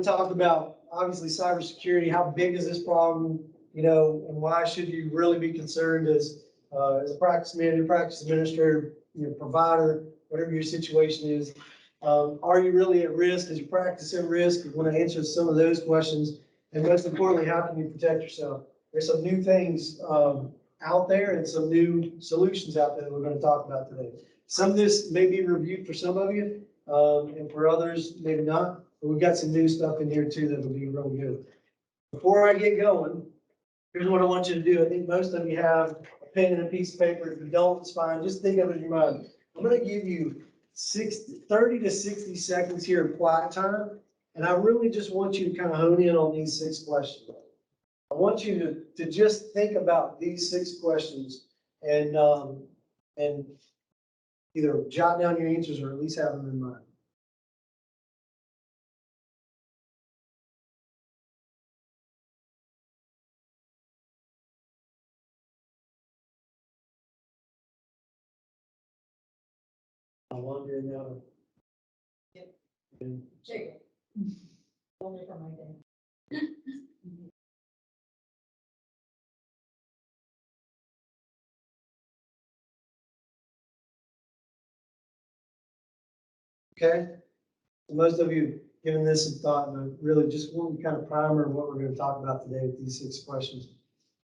talk about obviously cybersecurity. How big is this problem? And why should you really be concerned as a practice manager, practice administrator, provider, whatever your situation is. Are you really at risk? Is your practice at risk? We want to answer some of those questions. And most importantly, how can you protect yourself? There's some new things out there and some new solutions out there that we're going to talk about today. Some of this may be reviewed for some of you, and for others, maybe not. But we've got some new stuff in here too that will be really good. Before I get going, here's what I want you to do. I think most of you have a pen and a piece of paper. If you don't, it's fine. Just think of it in your mind. I'm going to give you 30 to 60 seconds here of quiet time. And I really just want you to kind of hone in on these 6 questions. I want you to just think about these 6 questions and either jot down your answers or at least have them in mind. I'm wondering now. Yep. And There you go. Only for my day. Okay, so most of you given this some thought, and I really just want to kind of primer what we're going to talk about today with these 6 questions.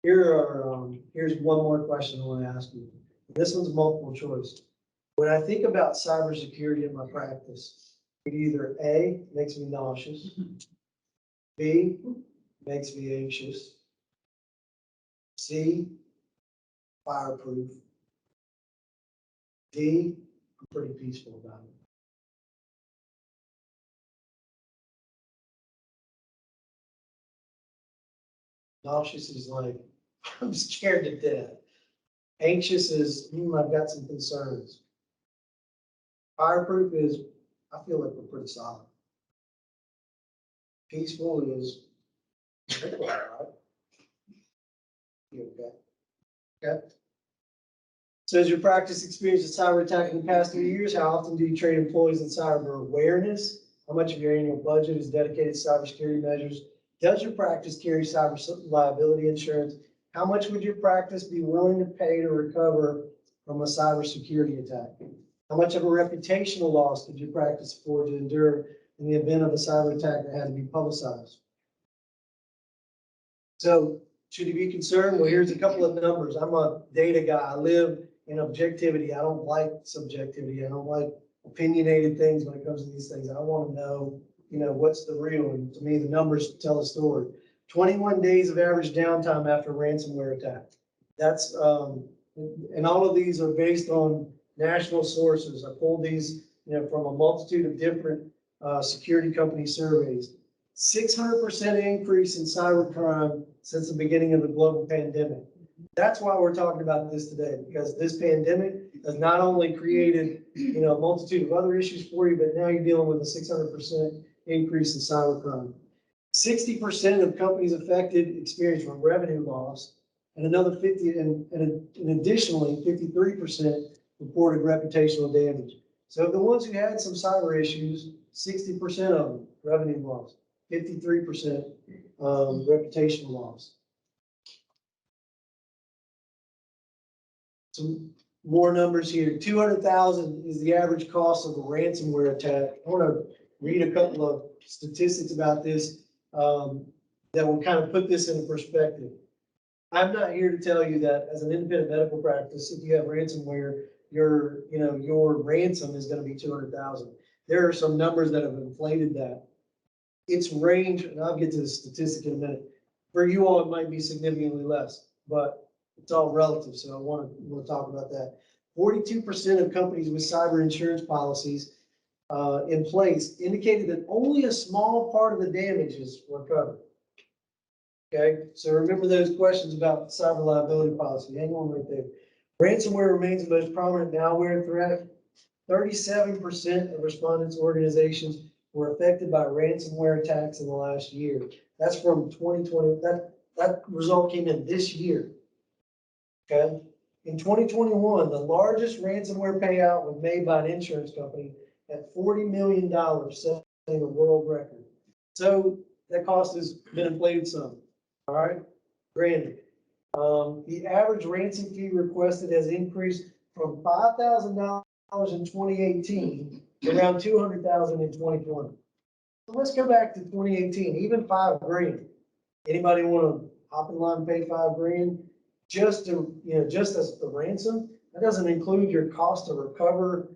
Here's one more question I want to ask you. This one's multiple choice. When I think about cybersecurity in my practice, it either A, makes me nauseous, B, makes me anxious, C, fireproof, D, I'm pretty peaceful about it. Nauseous is like, I'm scared to death. Anxious is, I've got some concerns. Fireproof is, I feel like we're pretty solid. Peaceful is, I think we're all right. You okay? Okay. So as your practice experience a cyber attack in the past 3 years, how often do you train employees in cyber awareness? How much of your annual budget is dedicated to cybersecurity measures? Does your practice carry cyber liability insurance? How much would your practice be willing to pay to recover from a cybersecurity attack? How much of a reputational loss could your practice afford to endure in the event of a cyber attack that had to be publicized? So should you be concerned? Well, here's a couple of numbers. I'm a data guy. I live in objectivity. I don't like subjectivity. I don't like opinionated things when it comes to these things. I want to know, what's the real. And to me, the numbers tell a story. 21 days of average downtime after a ransomware attack. That's, and all of these are based on national sources. I pulled these, from a multitude of different security company surveys. 600% increase in cybercrime since the beginning of the global pandemic. That's why we're talking about this today, because this pandemic has not only created, a multitude of other issues for you, but now you're dealing with a 600% increase in cybercrime. 60% of companies affected experienced revenue loss, and another 50, and additionally, 53% reported reputational damage. So the ones who had some cyber issues, 60% of them revenue loss, 53% reputational loss. Some more numbers here. 200,000 is the average cost of a ransomware attack. I want to read a couple of statistics about this that will kind of put this into perspective. I'm not here to tell you that as an independent medical practice, if you have ransomware, your ransom is going to be 200,000. There are some numbers that have inflated that. Its range, and I'll get to the statistic in a minute. For you all, it might be significantly less, but it's all relative. So I want to talk about that. 42% of companies with cyber insurance policies in place indicated that only a small part of the damages were covered. Okay, so remember those questions about cyber liability policy. Hang on right there. Ransomware remains the most prominent malware threat. 37% of respondents' organizations were affected by ransomware attacks in the last year. That's from 2020. That result came in this year. Okay. In 2021, the largest ransomware payout was made by an insurance company at $40 million, setting a world record. So that cost has been inflated some, all right? Granted, the average ransom fee requested has increased from $5,000 in 2018 to around $200,000 in 2020. So let's go back to 2018, even $5,000. Anybody want to hop in line and pay $5,000 just to, just as the ransom? That doesn't include your cost to recover,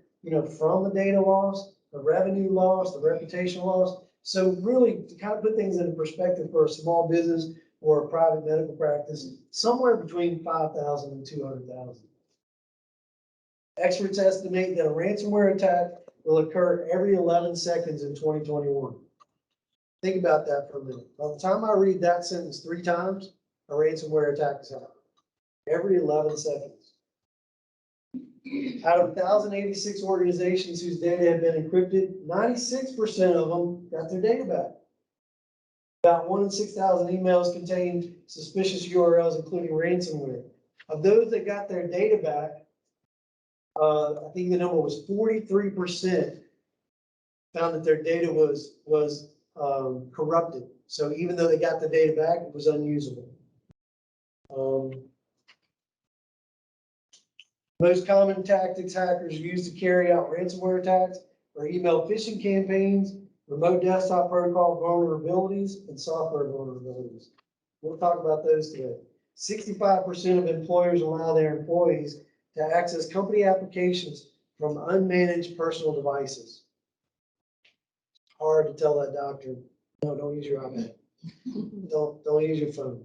from the data loss, the revenue loss, the reputation loss. So really, to kind of put things into perspective for a small business or a private medical practice, somewhere between $5,000 and $200,000. Experts estimate that a ransomware attack will occur every 11 seconds in 2021. Think about that for a minute. By the time I read that sentence 3 times, a ransomware attack is happening. Every 11 seconds. Out of 1,086 organizations whose data had been encrypted, 96% of them got their data back. About 1 in 6,000 emails contained suspicious URLs, including ransomware. Of those that got their data back, I think the number was 43% found that their data was corrupted. So even though they got the data back, it was unusable. Most common tactics hackers use to carry out ransomware attacks are email phishing campaigns, remote desktop protocol vulnerabilities, and software vulnerabilities. We'll talk about those today. 65% of employers allow their employees to access company applications from unmanaged personal devices. Hard to tell that doctor, no, don't use your iPad. Don't use your phone.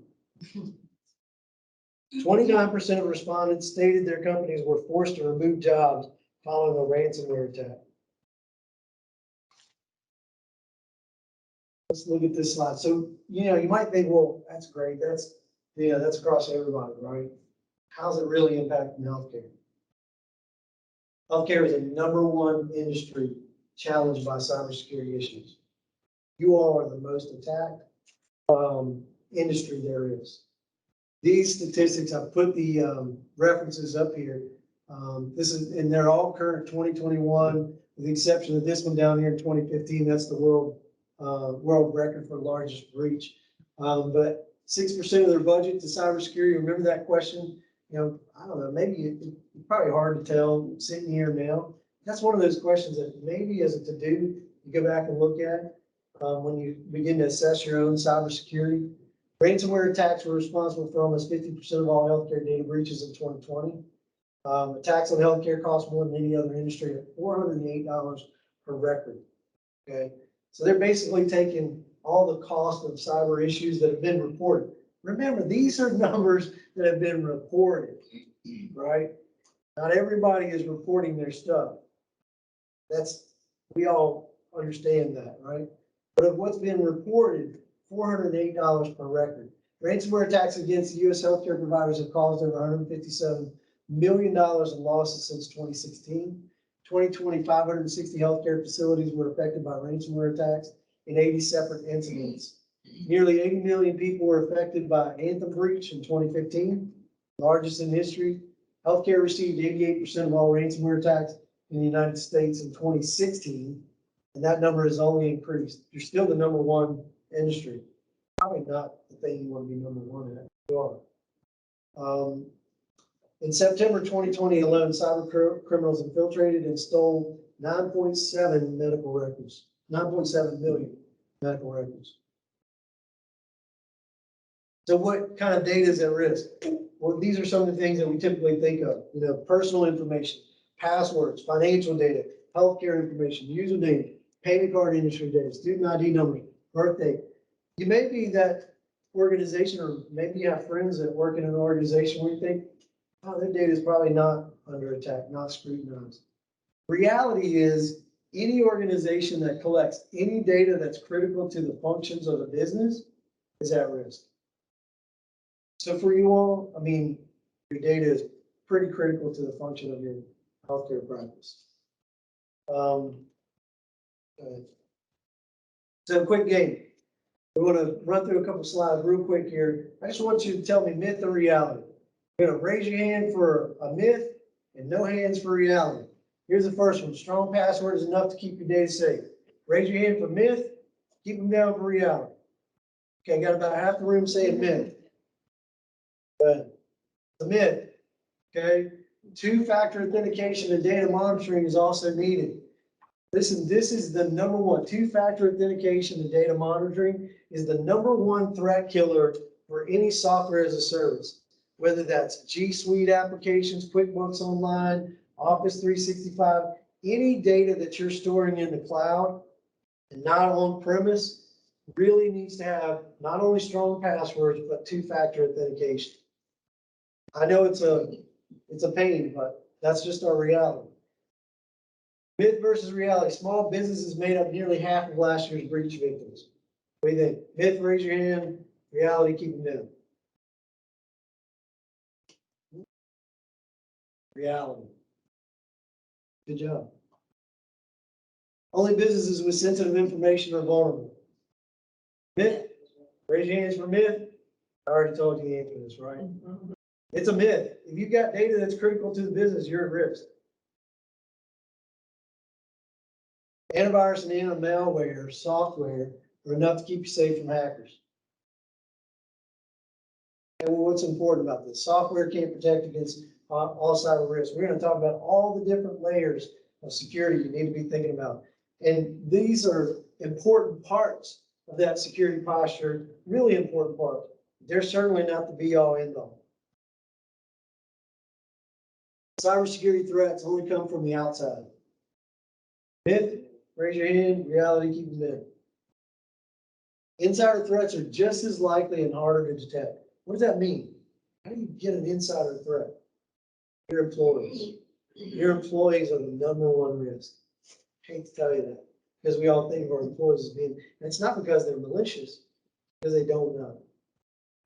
29% of respondents stated their companies were forced to remove jobs following a ransomware attack. Let's look at this slide. So, you might think, well, that's great. That's across everybody, right? How's it really impacting healthcare? Healthcare is the #1 industry challenged by cybersecurity issues. You all are the most attacked industry there is. These statistics, I've put the references up here. And they're all current 2021, with the exception of this one down here in 2015. That's the world record for largest breach. But 6% of their budget to cybersecurity. Remember that question? I don't know, maybe it's probably hard to tell sitting here now. That's one of those questions that maybe as a to-do, you go back and look at when you begin to assess your own cybersecurity. Ransomware attacks were responsible for almost 50% of all healthcare data breaches in 2020. Attacks on healthcare cost more than any other industry at $408 per record. Okay, so they're basically taking all the cost of cyber issues that have been reported. Remember, these are numbers that have been reported, right? Not everybody is reporting their stuff. We all understand that, right? But of what's been reported, $408 per record. Ransomware attacks against U.S. healthcare providers have caused over $157 million in losses since 2016. 2020, 560 healthcare facilities were affected by ransomware attacks in 80 separate incidents. Nearly 80 million people were affected by Anthem breach in 2015, largest in history. Healthcare received 88% of all ransomware attacks in the United States in 2016, and that number has only increased. You're still the #1 industry. Probably not the thing you want to be #1 at. You are. In September 2020 alone, cyber criminals infiltrated and stole 9.7 medical records, 9.7 million medical records. So what kind of data is at risk? Well, these are some of the things that we typically think of, personal information, passwords, financial data, healthcare information, user data, payment card industry data, student ID numbers, birthday. You may be that organization, or maybe you have friends that work in an organization where you think, oh, their data is probably not under attack, not scrutinized. Reality is, any organization that collects any data that's critical to the functions of the business is at risk. So for you all, your data is pretty critical to the function of your healthcare practice. So quick game. We want to run through a couple slides real quick here. I just want you to tell me myth or reality. You're going to raise your hand for a myth and no hands for reality. Here's the first one. Strong password is enough to keep your data safe. Raise your hand for myth. Keep them down for reality. Okay, got about half the room saying myth. But the myth, okay? Two-factor authentication and data monitoring is also needed. Listen, this is the number one. Two-factor authentication and data monitoring is the number one threat killer for any software as a service. Whether that's G Suite applications, QuickBooks Online, Office 365, any data that you're storing in the cloud and not on premise really needs to have not only strong passwords, but two-factor authentication. I know it's a pain, but that's just our reality. Myth versus reality. Small businesses made up nearly half of last year's breach victims. What do you think? Myth, raise your hand. Reality, keep them down. Reality. Good job. Only businesses with sensitive information are vulnerable. Myth. Raise your hands for myth. I already told you the answer to this, right? It's a myth. If you've got data that's critical to the business, you're at risk. Antivirus and anti-malware software are enough to keep you safe from hackers. And what's important about this? Software can't protect against all cyber risks. We're going to talk about all the different layers of security you need to be thinking about. And these are important parts of that security posture, really important parts. They're certainly not the be-all, end-all. Cybersecurity threats only come from the outside. Myth, raise your hand. Reality, keep them in. Insider threats are just as likely and harder to detect. What does that mean? How do you get an insider threat? Your employees. Your employees are the number one risk. I hate to tell you that, because we all think of our employees as being, and it's not because they're malicious, because they don't know.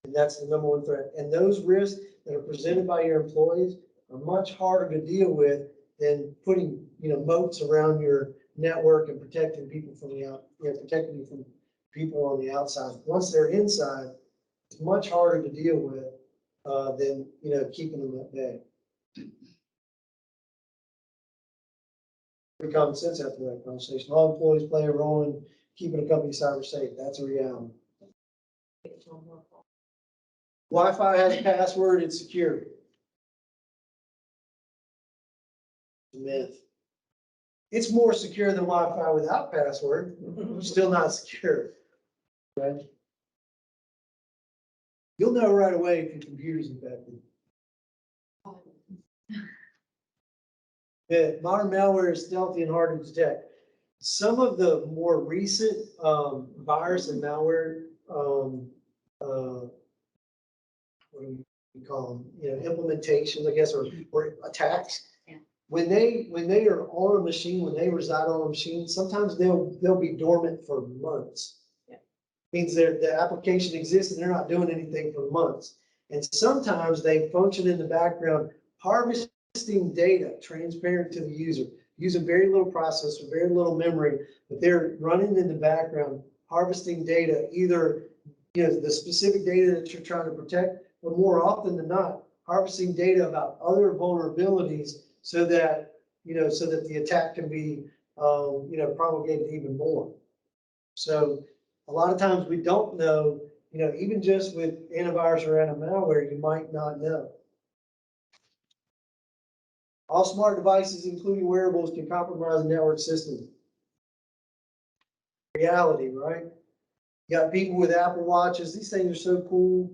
And that's the number one threat. And those risks that are presented by your employees are much harder to deal with than putting, moats around your network and protecting people from protecting you from people on the outside. Once they're inside, it's much harder to deal with than keeping them at bay. Pretty common sense after that conversation. All employees play a role in keeping a company cyber safe. That's a reality. Wi-Fi has a password. It's secure. Myth. It's more secure than Wi-Fi without password. Still not secure. Right? You'll know right away if your computer's infected. Yeah, modern malware is stealthy and hard to detect. Some of the more recent virus and malware, what do we call them? Implementations, I guess, or attacks. Yeah. When they are on a machine, when they reside on a machine, sometimes they'll be dormant for months. Yeah. Means the application exists and they're not doing anything for months. And sometimes they function in the background, harvesting data transparent to the user, using very little processor, very little memory, but they're running in the background, harvesting data, either the specific data that you're trying to protect, but more often than not, harvesting data about other vulnerabilities so that the attack can be propagated even more. So a lot of times we don't know, even just with antivirus or anti-malware, you might not know. All smart devices, including wearables, can compromise the network system. Reality, right? You got people with Apple Watches. These things are so cool.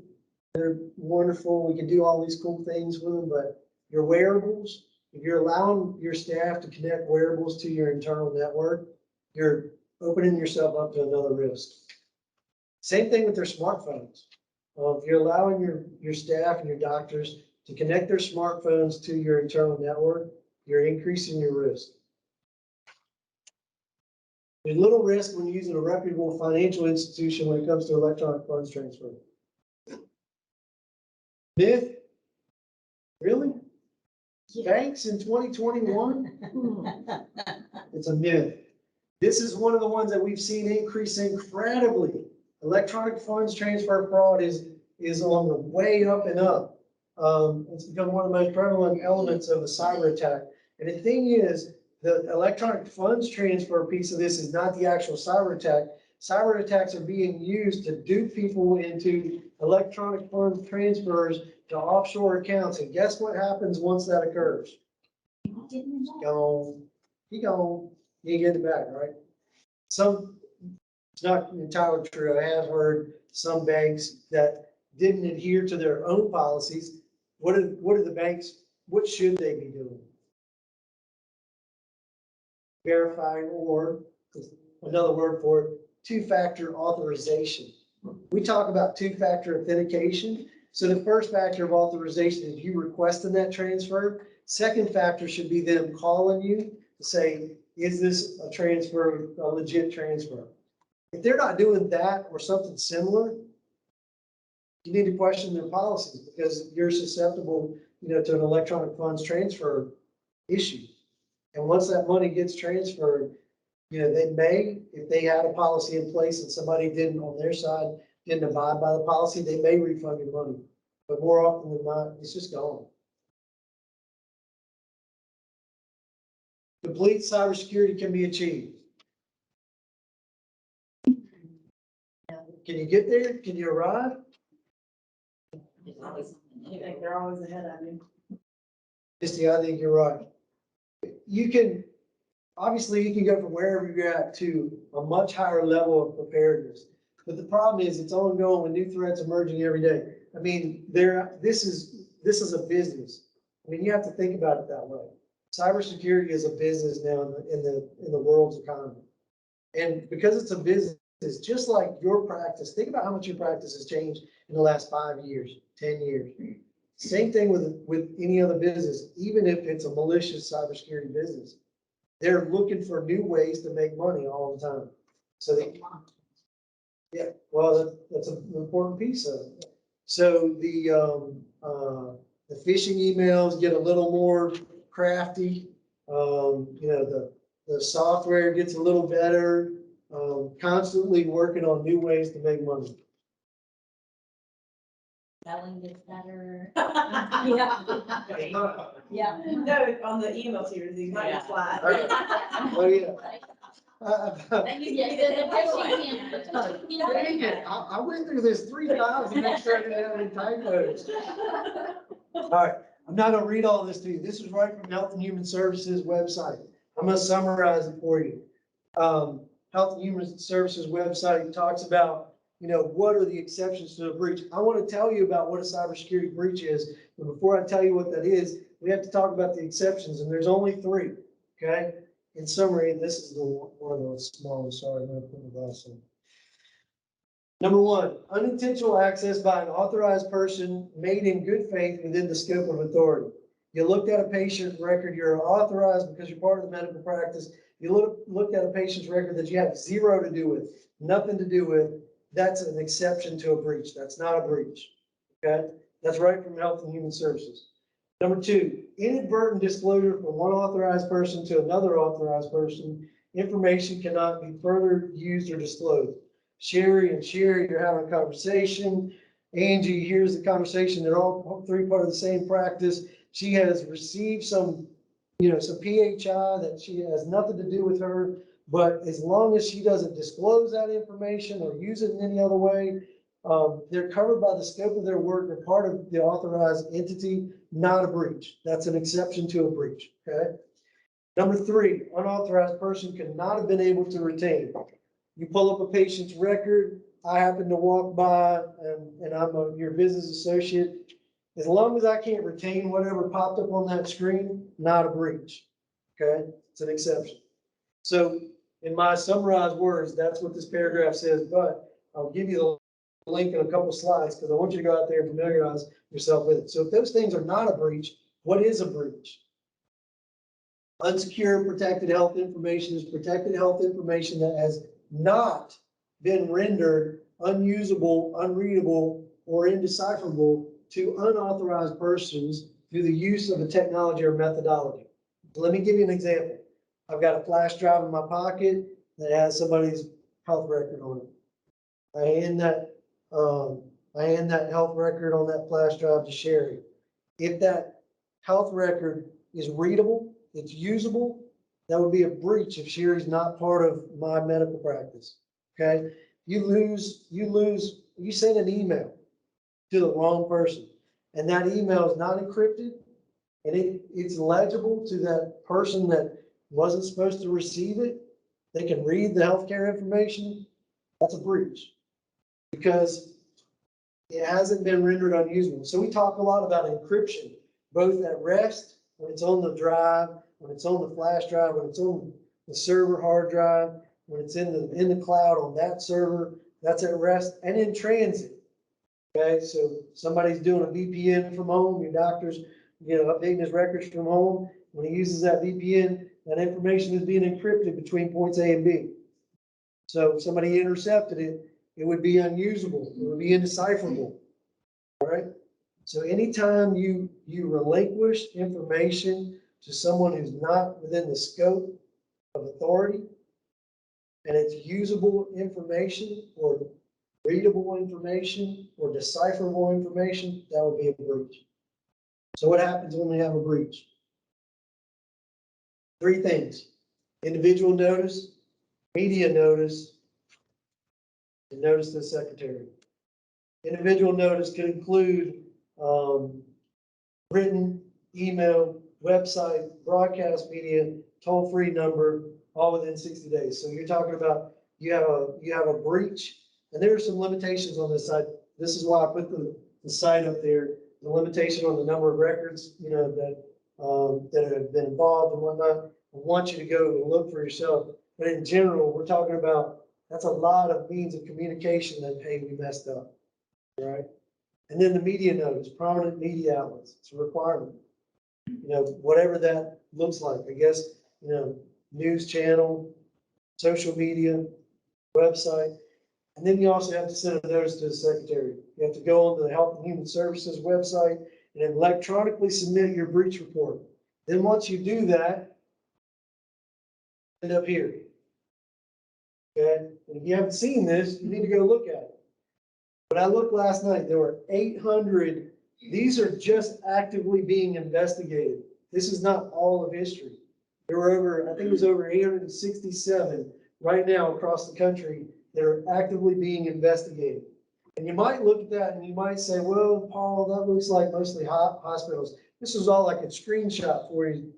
They're wonderful. We can do all these cool things with them, but your wearables, if you're allowing your staff to connect wearables to your internal network, you're opening yourself up to another risk. Same thing with their smartphones. If you're allowing your staff and your doctors to connect their smartphones to your internal network, you're increasing your risk. There's little risk when using a reputable financial institution when it comes to electronic funds transfer. Myth? Really? Banks in 2021? It's a myth. This is one of the ones that we've seen increase incredibly. Electronic funds transfer fraud is on the way up and up. It's become one of the most prevalent elements of a cyber attack. And the thing is, the electronic funds transfer piece of this is not the actual cyber attack. cyber attacks are being used to dupe people into electronic fund transfers to offshore accounts. And guess what happens once that occurs? Gone. He gone. You get it back, right? It's not entirely true. I have heard some banks that didn't adhere to their own policies. What are the banks, what should they be doing? Verifying, or another word for it, two-factor authorization. We talk about two-factor authentication. So the first factor of authorization is you requesting that transfer. Second factor should be them calling you to say, is this a transfer, a legit transfer? If they're not doing that or something similar, you need to question their policies, because you're susceptible, to an electronic funds transfer issue. And once that money gets transferred, they may, if they had a policy in place and somebody didn't on their side, didn't abide by the policy, they may refund your money. But more often than not, it's just gone. Complete cybersecurity can be achieved. Can you get there? Can you arrive? You think they're always ahead of you. Misty, I think you're right. Obviously you can go from wherever you're at to a much higher level of preparedness. But the problem is it's ongoing with new threats emerging every day. I mean, this is a business. I mean, you have to think about it that way. Cybersecurity is a business now in the world's economy. And because it's a business, just like your practice, think about how much your practice has changed in the last 5 years, 10 years. Same thing with any other business, even if it's a malicious cybersecurity business. They're looking for new ways to make money all the time. So that's an important piece of it. So the phishing emails get a little more crafty. The software gets a little better. Constantly working on new ways to make money. Spelling gets better. Yeah. Yeah. No, on the email series, you might Yeah. slide. Oh, yeah. And you get the Dang it, I went through this 3 times and make sure I didn't have any typos. All right, I'm not gonna read all this to you. This is right from Health and Human Services website. I'm gonna summarize it for you. Health and Human Services website talks about, what are the exceptions to a breach. I want to tell you about what a cybersecurity breach is, but before I tell you what that is, we have to talk about the exceptions, and there's only 3, okay? In summary, this is one of those small, sorry, I'm gonna put my glass on. Number 1, unintentional access by an authorized person made in good faith within the scope of authority. You looked at a patient record, you're authorized because you're part of the medical practice. You looked at a patient's record that you have 0 to do with, nothing to do with. That's an exception to a breach. That's not a breach. Okay? That's right from Health and Human Services. Number 2, inadvertent disclosure from one authorized person to another authorized person. Information cannot be further used or disclosed. Sherry, you're having a conversation. Angie hears the conversation. They're all 3 part of the same practice. She has received some PHI that she has nothing to do with her. But as long as she doesn't disclose that information or use it in any other way, they're covered by the scope of their work. They're part of the authorized entity, not a breach. That's an exception to a breach, okay? Number 3, unauthorized person could not have been able to retain. You pull up a patient's record. I happen to walk by and I'm your business associate. As long as I can't retain whatever popped up on that screen, not a breach, okay? It's an exception. So in my summarized words, that's what this paragraph says, but I'll give you the link in a couple slides because I want you to go out there and familiarize yourself with it. So if those things are not a breach, what is a breach? Unsecure protected health information is protected health information that has not been rendered unusable, unreadable, or indecipherable to unauthorized persons through the use of a technology or methodology. Let me give you an example. I've got a flash drive in my pocket that has somebody's health record on it. I hand that health record on that flash drive to Sherry. If that health record is readable, it's usable, that would be a breach if Sherry's not part of my medical practice. okay? You send an email to the wrong person, and that email is not encrypted, and it's legible to that person that wasn't supposed to receive it. They can read the healthcare information. That's a breach because it hasn't been rendered unusable. So we talk a lot about encryption, both at rest, when it's on the drive, when it's on the flash drive, when it's on the server hard drive, when it's in the cloud on that server, that's at rest, and in transit. Okay, so somebody's doing a VPN from home, your doctor's, updating his records from home. When he uses that VPN, that information is being encrypted between points A and B. So if somebody intercepted it, it would be unusable. It would be indecipherable. All right. So anytime you relinquish information to someone who's not within the scope of authority, and it's usable information or readable information or decipherable information, that would be a breach. So what happens when we have a breach? Three things: individual notice, media notice, and notice to the secretary. Individual notice can include written, email, website, broadcast media, toll-free number, all within 60 days. So you're talking about you have a breach, and there are some limitations on this side. This is why I put the site up there. The limitation on the number of records, that have been involved and whatnot. I want you to go and look for yourself. But in general, we're talking about that's a lot of means of communication that, hey, we messed up, right? And then the media notice, prominent media outlets, it's a requirement. Whatever that looks like, I guess, news channel, social media, website. And then you also have to send a notice to the secretary. You have to go on the Health and Human Services website and electronically submit your breach report. Then once you do that, end up here. Okay, and if you haven't seen this, you need to go look at it. When I looked last night, there were 800. These are just actively being investigated. This is not all of history. There were I think it was over 867 right now across the country that are actively being investigated. And you might look at that and you might say, well, Paul, that looks like mostly hospitals. This is all I could screenshot for you,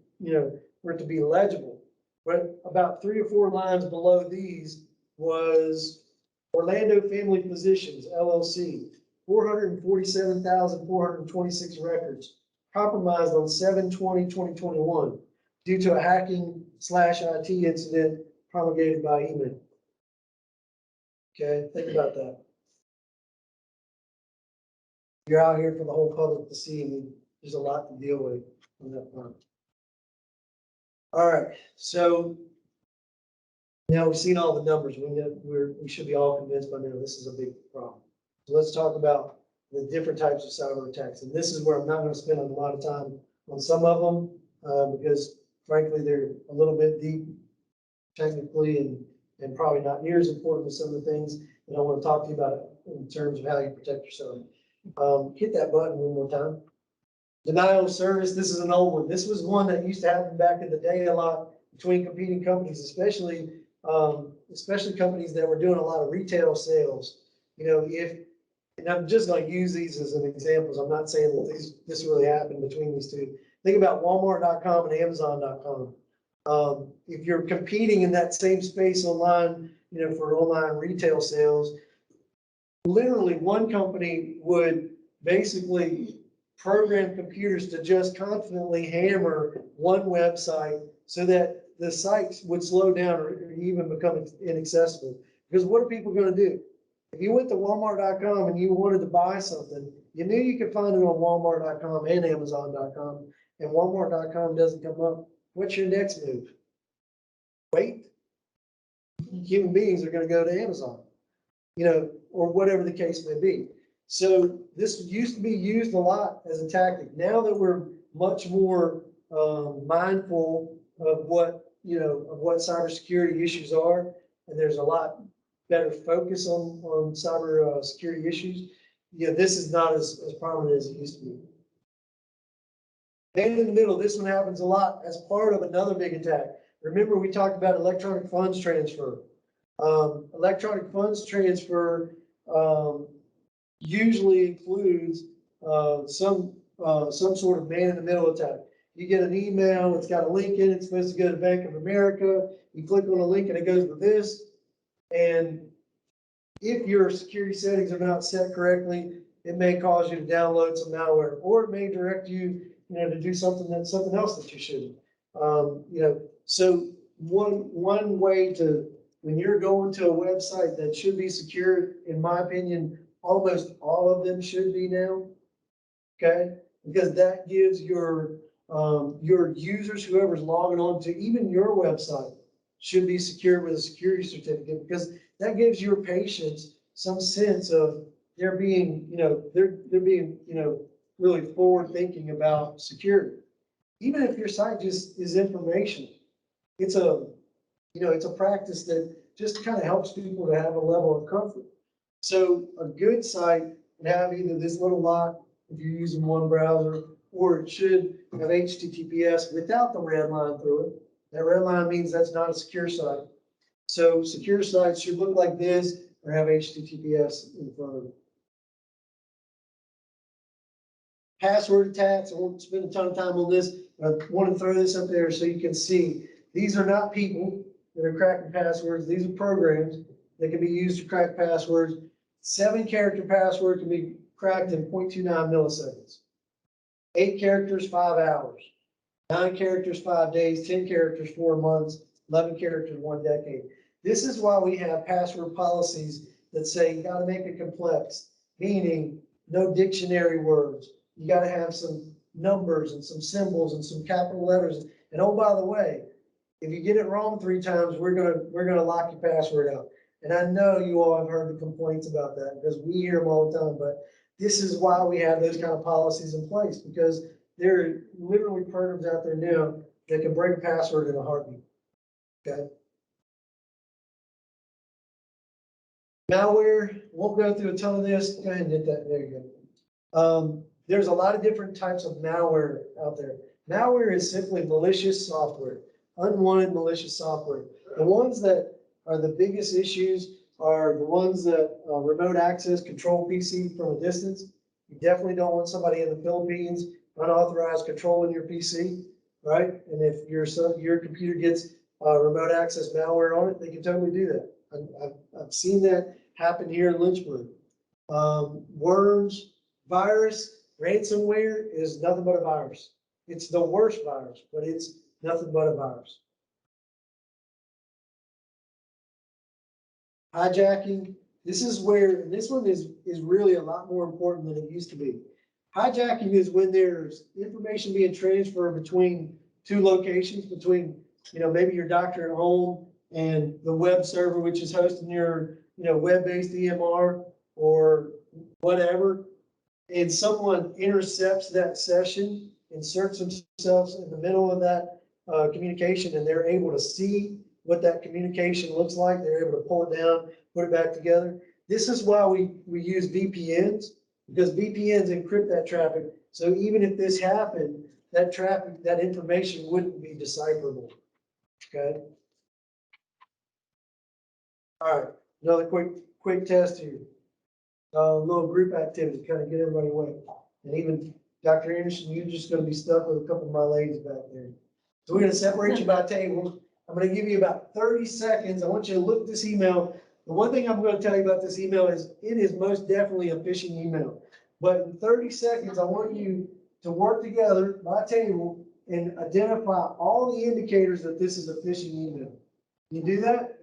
for it to be legible. But about 3 or 4 lines below these was Orlando Family Physicians, LLC, 447,426 records, compromised on 7/20/2021 due to a hacking/IT incident promulgated by email. Okay, think about that. You're out here for the whole public to see, and there's a lot to deal with on that front. All right, so now we've seen all the numbers. We should be all convinced by now this is a big problem. So let's talk about the different types of cyber attacks. And this is where I'm not going to spend a lot of time on some of them because frankly, they're a little bit deep technically and probably not near as important as some of the things that I want to talk to you about in terms of how you protect yourself. Hit that button one more time. Denial of service. This is an old one. This was one that used to happen back in the day a lot between competing companies, especially companies that were doing a lot of retail sales. And I'm just going to use these as an example. I'm not saying that this really happened between these two. Think about Walmart.com and Amazon.com. If you're competing in that same space online, for online retail sales, literally one company would basically program computers to just constantly hammer one website so that the sites would slow down or even become inaccessible. Because what are people going to do? If you went to Walmart.com and you wanted to buy something, you knew you could find it on Walmart.com and Amazon.com, and Walmart.com doesn't come up. What's your next move? Wait. Human beings are going to go to Amazon, or whatever the case may be. So this used to be used a lot as a tactic. Now that we're much more mindful of what cybersecurity issues are, and there's a lot better focus on cyber security issues, this is not as prominent as it used to be. And in the middle, this one happens a lot as part of another big attack. Remember, we talked about electronic funds transfer. Electronic funds transfer, usually includes, some sort of man-in-the-middle attack. You get an email, it's got a link in it, it's supposed to go to Bank of America, you click on a link and it goes to this. And if your security settings are not set correctly, it may cause you to download some malware, or it may direct you, to do something else that you shouldn't. So one way to, when you're going to a website that should be secure, in my opinion, almost all of them should be now. Okay, because that gives your users, whoever's logging on to even your website, should be secured with a security certificate, because that gives your patients some sense of they're being, they're being, really forward thinking about security. Even if your site just is information, it's a practice that just kind of helps people to have a level of comfort. So a good site would have either this little lock if you're using one browser, or it should have HTTPS without the red line through it. That red line means that's not a secure site. So secure sites should look like this or have HTTPS in front of it. Password attacks, I won't spend a ton of time on this. I want to throw this up there so you can see. These are not people that are cracking passwords. These are programs that can be used to crack passwords. 7-character password can be cracked in 0.29 milliseconds. 8 characters, 5 hours. 9 characters, 5 days. 10 characters, 4 months. 11 characters, 1 decade. This is why we have password policies that say you got to make it complex, meaning no dictionary words. You got to have some numbers and some symbols and some capital letters. And oh, by the way, if you get it wrong 3 times, we're gonna lock your password out. And I know you all have heard the complaints about that, because we hear them all the time. But this is why we have those kind of policies in place, because there are literally programs out there now that can break a password in a heartbeat. Okay. Malware, won't go through a ton of this. Go ahead and hit that. There you go. There's a lot of different types of malware out there. Malware is simply malicious software, unwanted malicious software. The ones that are the biggest issues are the ones that remote access control PC from a distance. You definitely don't want somebody in the Philippines unauthorized controlling your PC, right? And if your computer gets remote access malware on it, they can totally do that. I've seen that happen here in Lynchburg. Worms, virus, ransomware is nothing but a virus. It's the worst virus, but it's nothing but a virus. Hijacking, this is where, this one is really a lot more important than it used to be. Hijacking is when there's information being transferred between 2 locations, between, maybe your doctor at home and the web server, which is hosting your, web-based EMR or whatever. And someone intercepts that session, inserts themselves in the middle of that communication, and they're able to see what that communication looks like. They're able to pull it down, put it back together. This is why we use VPNs, because VPNs encrypt that traffic. So even if this happened, that traffic, that information wouldn't be decipherable. Okay. All right. Another quick test here. Little group activity, kind of get everybody awake. And even Dr. Anderson, you're just going to be stuck with a couple of my ladies back there. So we're going to separate you by tables. I'm going to give you about 30 seconds. I want you to look at this email. The one thing I'm going to tell you about this email is it is most definitely a phishing email. But in 30 seconds, I want you to work together by table and identify all the indicators that this is a phishing email. Can you do that?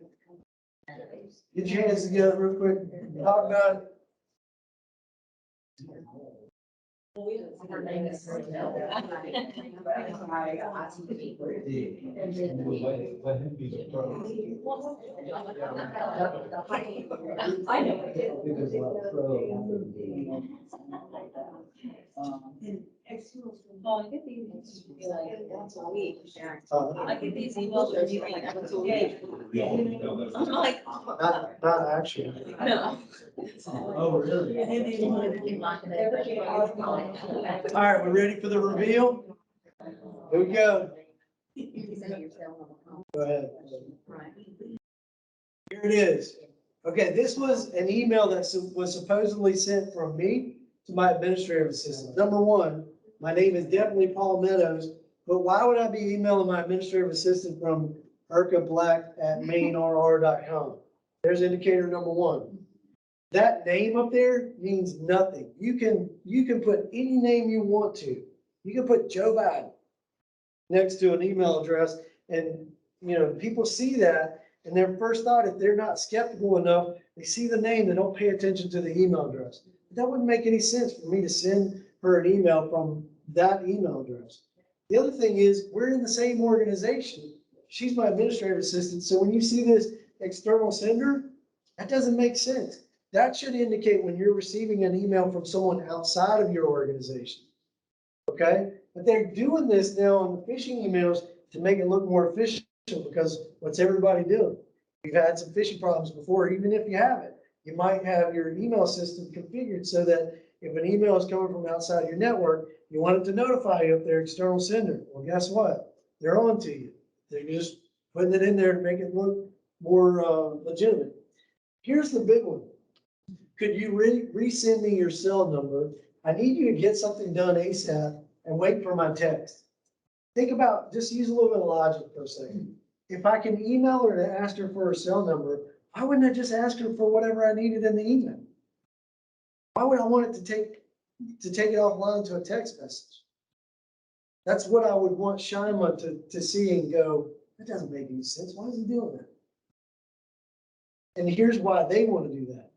Get your hands together real quick. Talk about it. Her name is. I I get these like once a week. I get these emails from you like once a week. I'm like. Not actually. No. Oh, really? All right, we're ready for the reveal? Here we go. Go ahead. Here it is. Okay, this was an email that was supposedly sent from me to my administrative assistant. Number one, my name is definitely Paul Meadows, but why would I be emailing my administrative assistant from urcablack@mainrr.com? There's indicator number one. That name up there means nothing. You can put any name you want to. You can put Joe Biden next to an email address, and people see that, and their first thought, if they're not skeptical enough, they see the name, they don't pay attention to the email address. That wouldn't make any sense for me to send her an email from that email address. The other thing is, we're in the same organization. She's my administrative assistant, so when you see this external sender, that doesn't make sense. That should indicate when you're receiving an email from someone outside of your organization. Okay? But they're doing this now on the phishing emails to make it look more efficient, because what's everybody doing? We've had some phishing problems before. Even if you haven't, you might have your email system configured so that if an email is coming from outside your network, you want it to notify you if they're external sender. Well, guess what? They're on to you. They're just putting it in there to make it look more legitimate. Here's the big one. Could you resend me your cell number? I need you to get something done ASAP and wait for my text. Think about, just use a little bit of logic for a second. If I can email her to ask her for her cell number, why wouldn't I just ask her for whatever I needed in the email? Why would I want it to take it offline to a text message? That's what I would want Shima to see and go, that doesn't make any sense. Why is he doing that? And here's why they want to do that.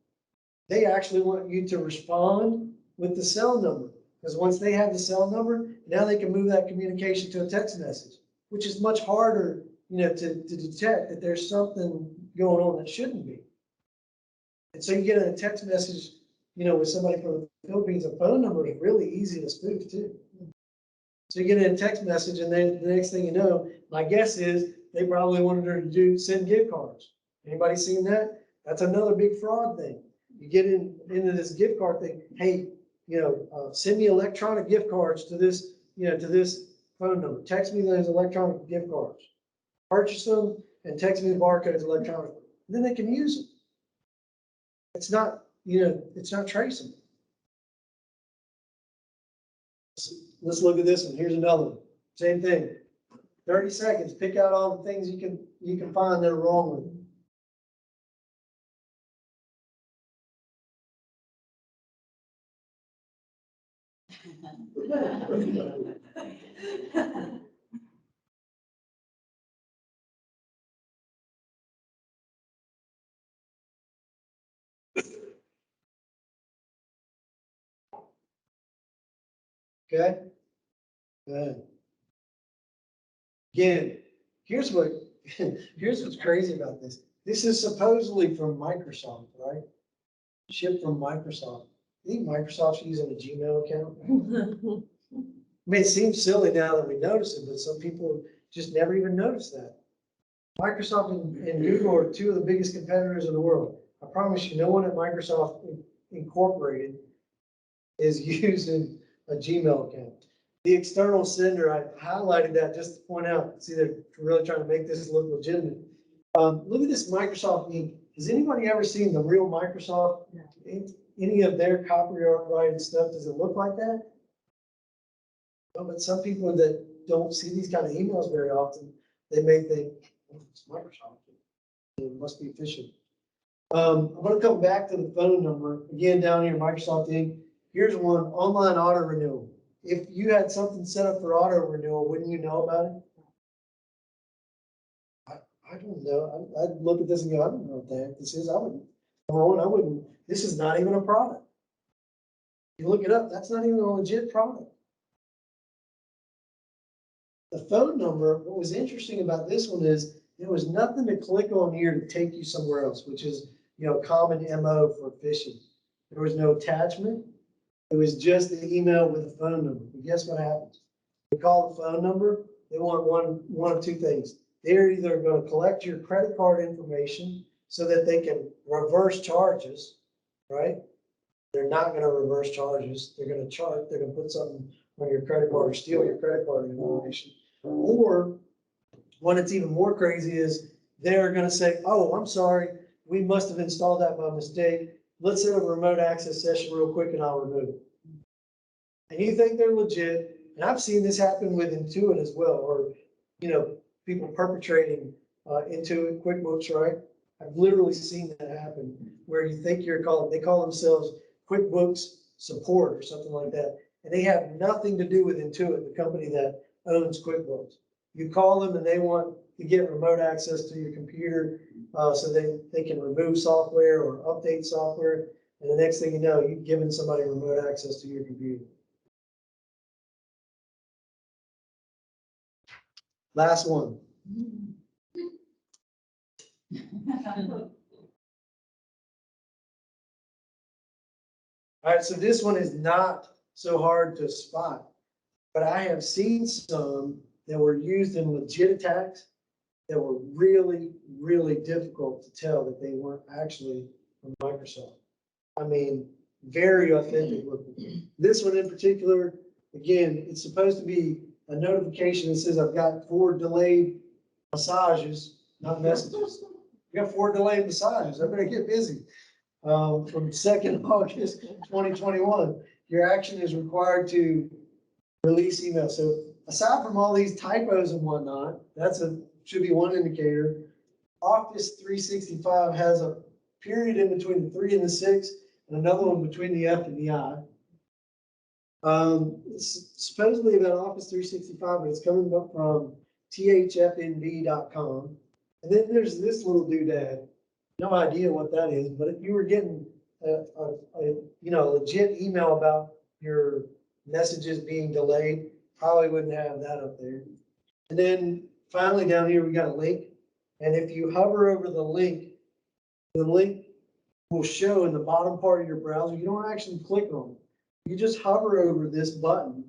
They actually want you to respond with the cell number, because once they have the cell number, now they can move that communication to a text message, which is much harder, to detect that there's something going on that shouldn't be. And so you get a text message, with somebody from the Philippines, a phone number is really easy to spoof too. So you get a text message, and then the next thing you know, my guess is they probably wanted her to send gift cards. Anybody seen that? That's another big fraud thing. You get into this gift card thing. Hey, send me electronic gift cards to this, to this phone number. Text me those electronic gift cards. Purchase them and text me the barcodes electronically. And then they can use them. It's not, it's not traceable. Let's look at this one. Here's another one. Same thing. 30 seconds. Pick out all the things you can find that are wrong with it. Okay. Good. Again, here's what's crazy about this. This is supposedly from Microsoft, right? Shipped from Microsoft. You think Microsoft's using a Gmail account? I mean, it seems silly now that we notice it, but some people just never even notice that. Microsoft and Google are two of the biggest competitors in the world. I promise you, no one at Microsoft Incorporated is using a Gmail account. The external sender, I highlighted that just to point out, see, they're really trying to make this look legitimate. Look at this Microsoft ink. Has anybody ever seen the real Microsoft ink? Any of their copyrighted stuff? Does it look like that? No, but some people that don't see these kind of emails very often, they may think, oh, it's Microsoft. It must be efficient. I'm going to come back to the phone number again down here, Microsoft ink. Here's one, online auto renewal. If you had something set up for auto renewal, wouldn't you know about it? I don't know. I'd look at this and go, I don't know what the heck this is. Number one, I wouldn't. This is not even a product. You look it up, that's not even a legit product. The phone number, what was interesting about this one is there was nothing to click on here to take you somewhere else, which is, common MO for phishing. There was no attachment. It was just the email with the phone number. But guess what happens? They call the phone number. They want one of two things. They're either going to collect your credit card information so that they can reverse charges, right? They're not going to reverse charges. They're going to put something on your credit card or steal your credit card information. Or what it's even more crazy is they're going to say, oh, I'm sorry, we must have installed that by mistake. Let's set up a remote access session real quick and I'll remove it. And you think they're legit, and I've seen this happen with Intuit as well, or, people perpetrating, Intuit, QuickBooks, right? I've literally seen that happen, where you think they call themselves QuickBooks support or something like that. And they have nothing to do with Intuit, the company that owns QuickBooks. You call them and they want to get remote access to your computer, so they can remove software or update software. And the next thing you know, you've given somebody remote access to your computer. Last one. All right, so this one is not so hard to spot, but I have seen some that were used in legit attacks that were really, really difficult to tell that they weren't actually from Microsoft. I mean, very authentic looking. This one in particular, again, it's supposed to be a notification that says I've got 4 delayed massages, not messages. We got 4 delayed massages. I better get busy. From 2nd August 2021, your action is required to release email. So aside from all these typos and whatnot, should be one indicator. Office 365 has a period in between the 3 and the 6, and another one between the F and the I. It's supposedly about Office 365, but it's coming up from thfnb.com. And then there's this little doodad. No idea what that is, but if you were getting a legit email about your messages being delayed, probably wouldn't have that up there. And then finally down here, we got a link. And if you hover over the link will show in the bottom part of your browser. You don't actually click on it. You just hover over this button.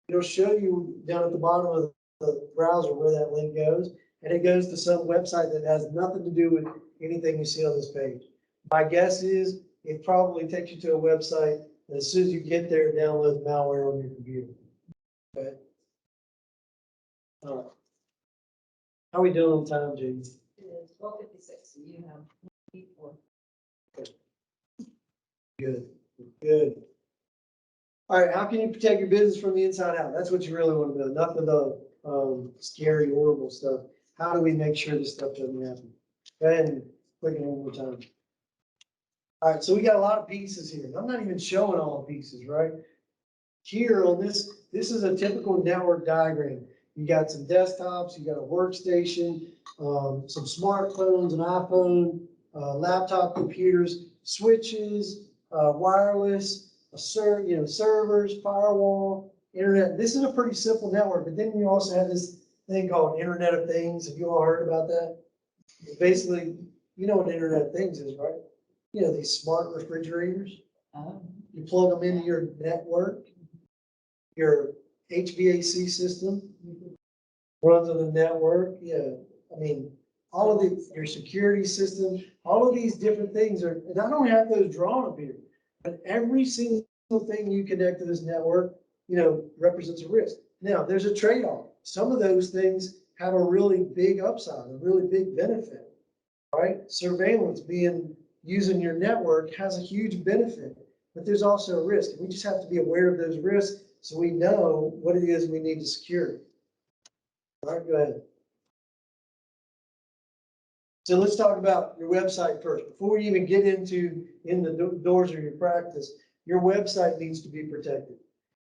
It'll show you down at the bottom of the browser where that link goes. And it goes to some website that has nothing to do with anything you see on this page. My guess is it probably takes you to a website that as soon as you get there, it downloads malware on your computer. Okay. All right. How are we doing on time, James? It is 12:56, so you have 4. Good, good. All right, how can you protect your business from the inside out? That's what you really want to know, not the scary, horrible stuff. How do we make sure this stuff doesn't happen? Go ahead and click it one more time. All right, so we got a lot of pieces here. I'm not even showing all the pieces, right? Here on this is a typical network diagram. You got some desktops, you got a workstation, some smartphones, an iPhone, laptop computers, switches, wireless, servers, firewall, internet. This is a pretty simple network, but then you also have this thing called Internet of Things. Have you all heard about that? It's basically, you know what Internet of Things is, right? You know, these smart refrigerators. You plug them into your network, your HVAC system runs on the network. Yeah, I mean, all of your security system, all of these different things are, and I don't have those drawn up here, but every single thing you connect to this network, represents a risk. Now, there's a trade-off. Some of those things have a really big upside, a really big benefit, right? Surveillance using your network has a huge benefit, but there's also a risk. We just have to be aware of those risks so we know what it is we need to secure. All right, go ahead. So let's talk about your website first. Before we even get in the doors of your practice, your website needs to be protected.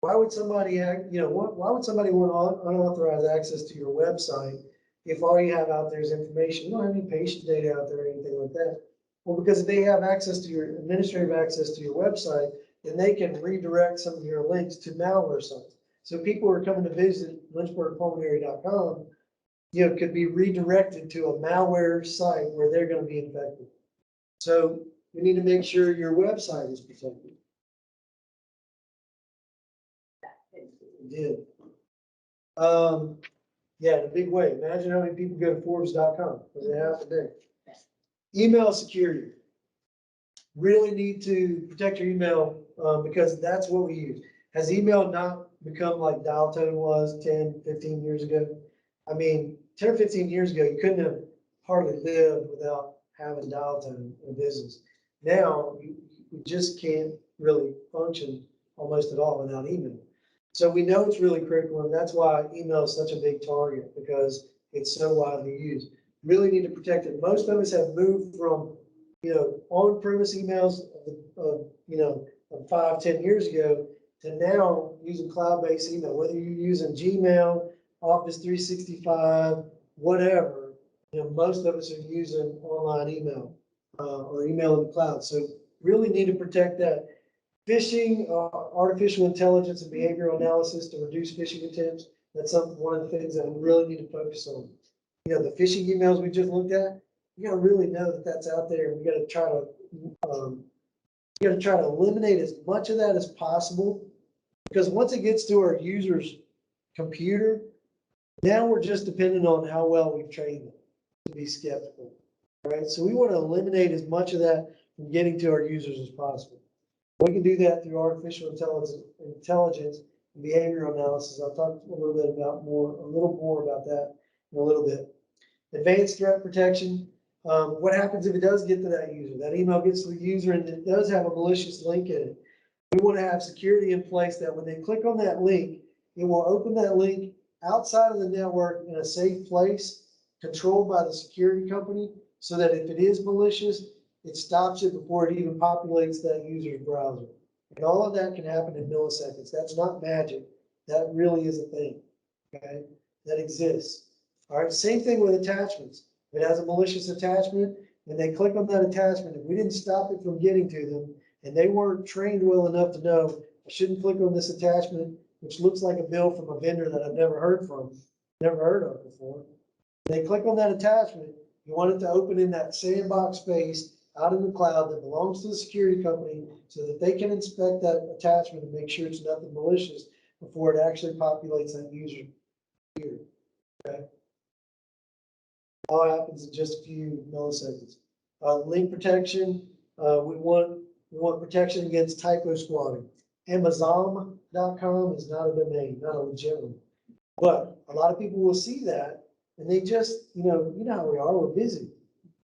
Why would somebody why would somebody want unauthorized access to your website if all you have out there is information? You don't have any patient data out there or anything like that. Well, because if they have administrative access to your website, then they can redirect some of your links to malware sites. So people who are coming to visit lynchburgpulmonary.com, could be redirected to a malware site where they're going to be infected. So we need to make sure your website is protected. It did. Yeah, in a big way. Imagine how many people go to Forbes.com, because they have today. Email security. Really need to protect your email because that's what we use. Has email not become like dial tone was 10, 15 years ago? I mean, 10 or 15 years ago, you couldn't have hardly lived without having dial tone in a business. Now, you just can't really function almost at all without email. So we know it's really critical, and that's why email is such a big target, because it's so widely used. Really need to protect it. Most of us have moved from, on-premise emails of 5, 10 years ago to now using cloud-based email, whether you're using Gmail, Office 365, whatever, most of us are using online email, or email in the cloud. So really need to protect that. Phishing, artificial intelligence and behavioral analysis to reduce phishing attempts. That's one of the things that we really need to focus on. The phishing emails we just looked at, you gotta really know that that's out there. We gotta try to eliminate as much of that as possible, because once it gets to our user's computer, now we're just dependent on how well we've trained them to be skeptical, right? So we want to eliminate as much of that from getting to our users as possible. We can do that through artificial intelligence and behavioral analysis. I'll talk a little more about that in a little bit. Advanced threat protection. What happens if it does get to that user? That email gets to the user and it does have a malicious link in it. We want to have security in place that when they click on that link, it will open that link outside of the network in a safe place, controlled by the security company, so that if it is malicious, it stops it before it even populates that user's browser. And all of that can happen in milliseconds. That's not magic. That really is a thing, okay? That exists. All right, same thing with attachments. If it has a malicious attachment and they click on that attachment, if we didn't stop it from getting to them and they weren't trained well enough to know, I shouldn't click on this attachment, which looks like a bill from a vendor that I've never heard of before. They click on that attachment, you want it to open in that sandbox space out in the cloud that belongs to the security company so that they can inspect that attachment and make sure it's nothing malicious before it actually populates that user here. Okay. All happens in just a few milliseconds. Link protection, we want protection against typo squatting. Amazon.com is not a domain, not a legit one. But a lot of people will see that and they just, you know how we are, we're busy.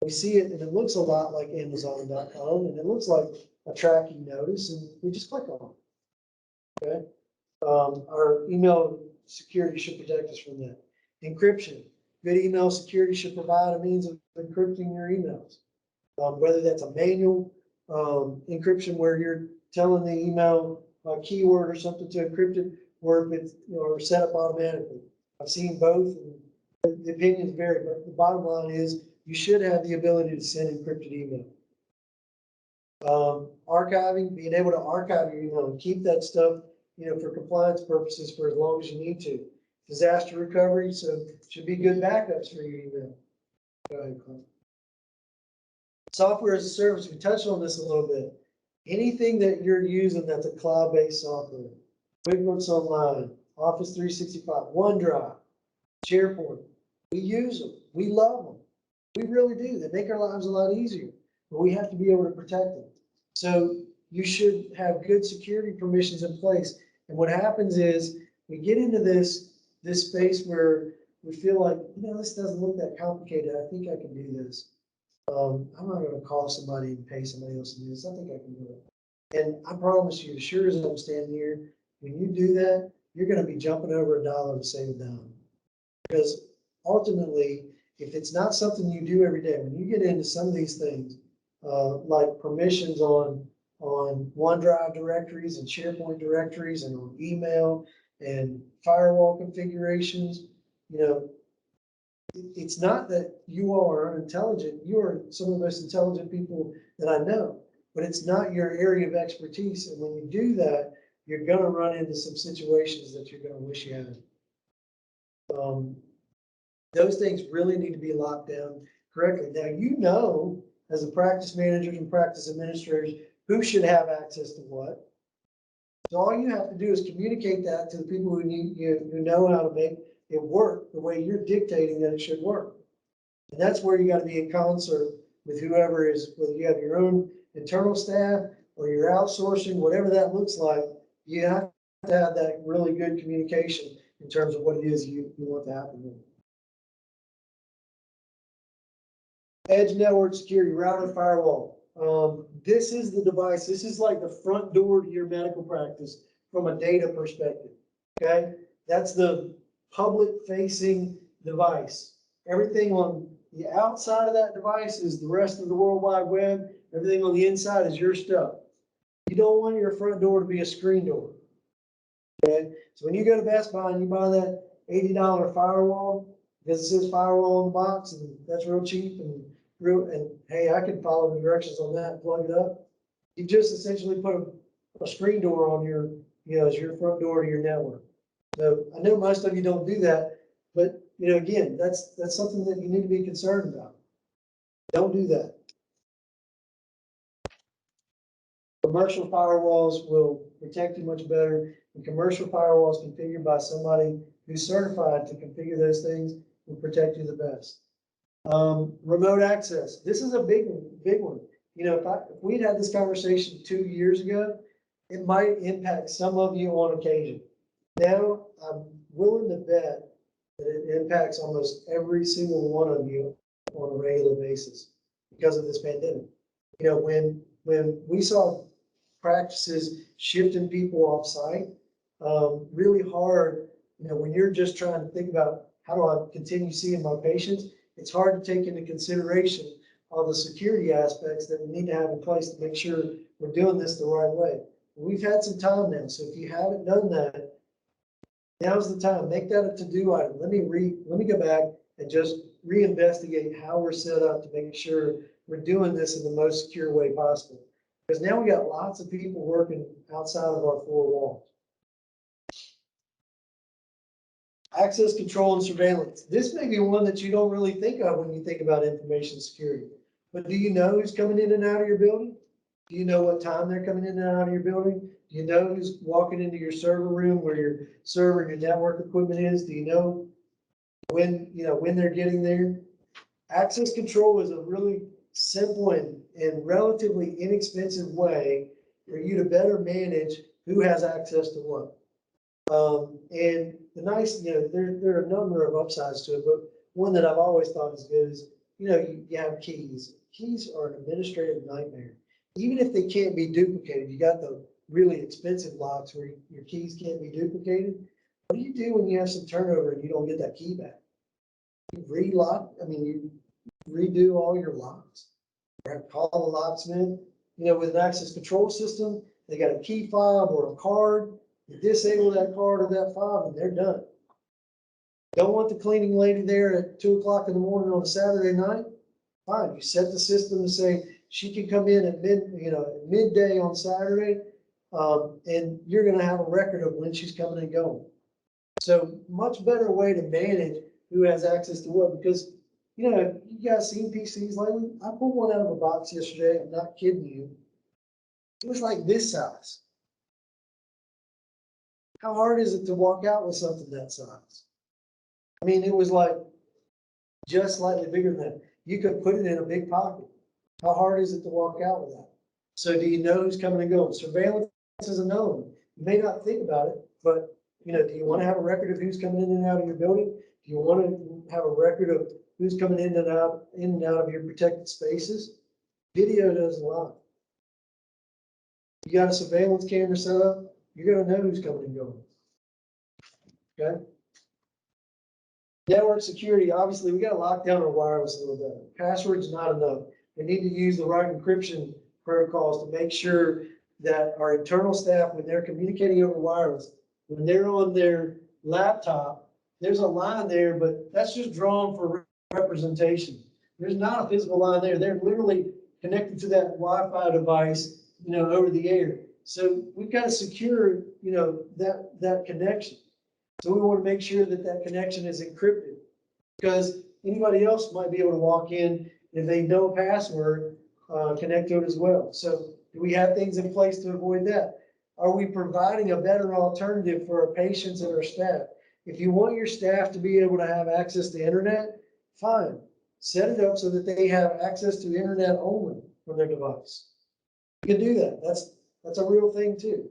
We see it and it looks a lot like Amazon.com and it looks like a tracking notice and we just click on it. Okay. Our email security should protect us from that. Encryption. Good email security should provide a means of encrypting your emails. Whether that's a manual encryption where you're telling the email a keyword or something to encrypt it, or if it's set up automatically. I've seen both, and the opinions vary, but the bottom line is you should have the ability to send encrypted email. Archiving, being able to archive your email and keep that stuff, for compliance purposes for as long as you need to. Disaster recovery, so should be good backups for your email. Go ahead, Clint. Software as a service, we touched on this a little bit. Anything that you're using that's a cloud-based software, QuickBooks Online, Office 365, OneDrive, SharePoint, we use them. We love them. We really do. They make our lives a lot easier, but we have to be able to protect them. So you should have good security permissions in place. And what happens is we get into this space where we feel like, this doesn't look that complicated. I think I can do this. I'm not going to call somebody and pay somebody else to do this. I think I can do it. And I promise you, as sure as I'm standing here, when you do that, you're going to be jumping over $1 to save a dime. Because ultimately, if it's not something you do every day, when you get into some of these things, like permissions on OneDrive directories and SharePoint directories and on email and firewall configurations, it's not that you all are unintelligent. You are some of the most intelligent people that I know, but it's not your area of expertise. And when you do that, you're going to run into some situations that you're going to wish you had. Those things really need to be locked down correctly. Now, as a practice managers and practice administrators, who should have access to what. So all you have to do is communicate that to the people who know how to make it work the way you're dictating that it should work. And that's where you got to be in concert with whoever is, whether you have your own internal staff or you're outsourcing, whatever that looks like, you have to have that really good communication in terms of what it is you want to happen. Edge network security, router firewall. This is the device. This is like the front door to your medical practice from a data perspective. Okay, that's the public facing device. Everything on the outside of that device is the rest of the World Wide Web. Everything on the inside is your stuff. You don't want your front door to be a screen door. Okay, so when you go to Best Buy and you buy that $80 firewall, because it says firewall in the box, and that's real cheap and hey, I can follow the directions on that and plug it up. You just essentially put a screen door on your, as your front door to your network. So I know most of you don't do that, but again, that's something that you need to be concerned about. Don't do that. Commercial firewalls will protect you much better, and commercial firewalls configured by somebody who's certified to configure those things will protect you the best. Remote access. This is a big one. If we'd had this conversation 2 years ago, it might impact some of you on occasion. Now, I'm willing to bet that it impacts almost every single one of you on a regular basis because of this pandemic. When we saw practices shifting people off site, really hard, when you're just trying to think about how do I continue seeing my patients, it's hard to take into consideration all the security aspects that we need to have in place to make sure we're doing this the right way. We've had some time now, so if you haven't done that, now's the time. Make that a to-do item. Let me go back and just reinvestigate how we're set up to make sure we're doing this in the most secure way possible. Because now we got lots of people working outside of our four walls. Access control and surveillance. This may be one that you don't really think of when you think about information security. But do you know who's coming in and out of your building? Do you know what time they're coming in and out of your building? Do you know who's walking into your server room where your server and your network equipment is? Do you know when they're getting there? Access control is a really simple and relatively inexpensive way for you to better manage who has access to what. And the nice, there are a number of upsides to it, but one that I've always thought is good is, you have keys. Keys are an administrative nightmare. Even if they can't be duplicated, you got the really expensive locks where your keys can't be duplicated. What do you do when you have some turnover and you don't get that key back? You you redo all your locks. Or call the locksmith. With an access control system, they got a key fob or a card. You disable that card or that fob and they're done. Don't want the cleaning lady there at 2 o'clock in the morning on a Saturday night? Fine, you set the system to say she can come in at midday on Saturday, and you're going to have a record of when she's coming and going. So much better way to manage who has access to what, because you guys seen PCs lately? I pulled one out of a box yesterday. I'm not kidding you. It was like this size. How hard is it to walk out with something that size? It was like just slightly bigger than that. You could put it in a big pocket. How hard is it to walk out with that? So do you know who's coming and going? Surveillance is a known. You may not think about it, but do you want to have a record of who's coming in and out of your building? Do you want to have a record of who's coming in and out of your protected spaces? Video does a lot. You got a surveillance camera set up, you're going to know who's coming and going. Okay. Network security, obviously, we got to lock down our wireless a little bit. Passwords not enough. We need to use the right encryption protocols to make sure that our internal staff, when they're communicating over wireless, when they're on their laptop, there's a line there, but that's just drawn for representation. There's not a physical line there. They're literally connected to that Wi-Fi device, over the air. So we've got to secure, that connection. So we want to make sure that that connection is encrypted, because anybody else might be able to walk in if they know a password, connect to it as well. So do we have things in place to avoid that? Are we providing a better alternative for our patients and our staff? If you want your staff to be able to have access to internet, fine. Set it up so that they have access to internet only from their device. You can do that. That's a real thing too.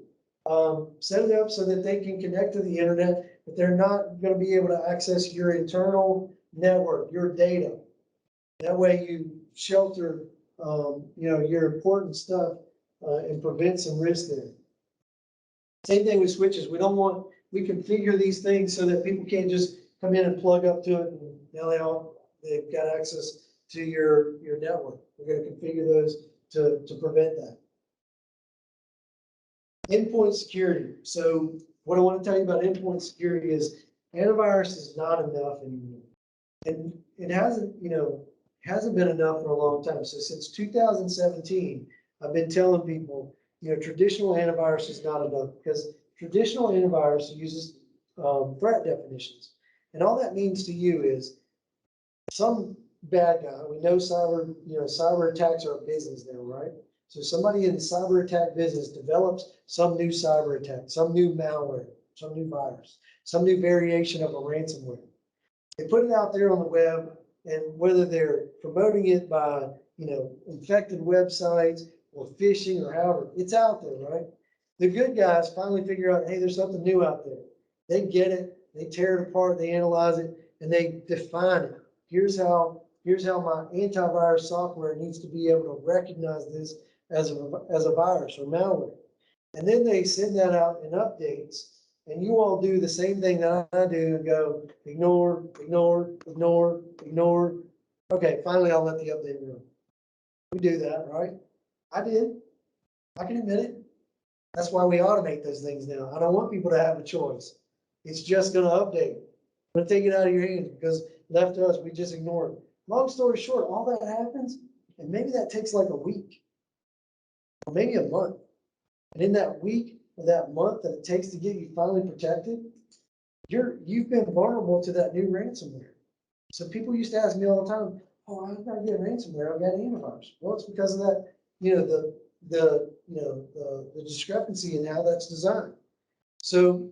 Set it up so that they can connect to the internet, but they're not going to be able to access your internal network, your data. That way you shelter, your important stuff, and prevent some risk there. Same thing with switches. We configure these things so that people can't just come in and plug up to it and now they've got access to your network. We're going to configure those to prevent that. Endpoint security. So what I want to tell you about endpoint security is antivirus is not enough anymore. And it hasn't been enough for a long time. So since 2017, I've been telling people, traditional antivirus is not enough because traditional antivirus uses threat definitions. And all that means to you is some bad guy, we know cyber attacks are a business now, right? So somebody in the cyber attack business develops some new cyber attack, some new malware, some new virus, some new variation of a ransomware. They put it out there on the web, and whether they're promoting it by, infected websites or phishing or however, it's out there, right? The good guys finally figure out, hey, there's something new out there. They get it, they tear it apart, they analyze it, and they define it. Here's how my antivirus software needs to be able to recognize this as a virus or malware. And then they send that out in updates, and you all do the same thing that I do and go, ignore, ignore, ignore, ignore. Okay, finally I'll let the update run. We do that, right? I did. I can admit it. That's why we automate those things now. I don't want people to have a choice. It's just going to update. I'm going to take it out of your hands because left to us, we just ignore it. Long story short, all that happens, and maybe that takes like a week or maybe a month. And in that week or that month that it takes to get you finally protected, you've been vulnerable to that new ransomware. So people used to ask me all the time, oh, I'm not getting ransomware, I've got antivirus. Well, it's because of that, the discrepancy in how that's designed. So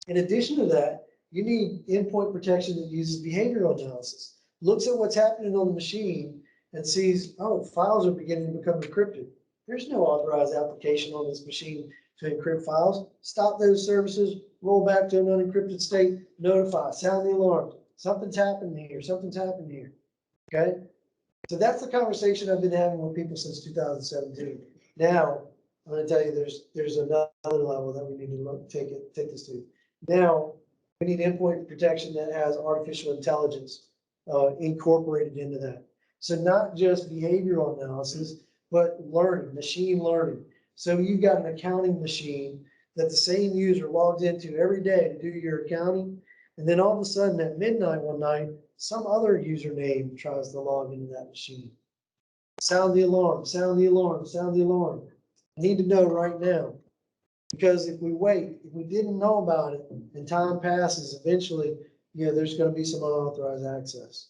in addition to that, you need endpoint protection that uses behavioral analysis, looks at what's happening on the machine and sees, oh, files are beginning to become encrypted. There's no authorized application on this machine to encrypt files. Stop those services, roll back to an unencrypted state, notify, sound the alarm. Something's happening here, something's happening here, okay? So that's the conversation I've been having with people since 2017. Now, I'm gonna tell you there's another level that we need to take this to. Now, we need endpoint protection that has artificial intelligence incorporated into that. So not just behavioral analysis, but learning, machine learning. So you've got an accounting machine that the same user logs into every day to do your accounting. And then all of a sudden at midnight one night, some other username tries to log into that machine. Sound the alarm, sound the alarm, sound the alarm. I need to know right now. Because if we wait, if we didn't know about it and time passes, eventually, there's going to be some unauthorized access.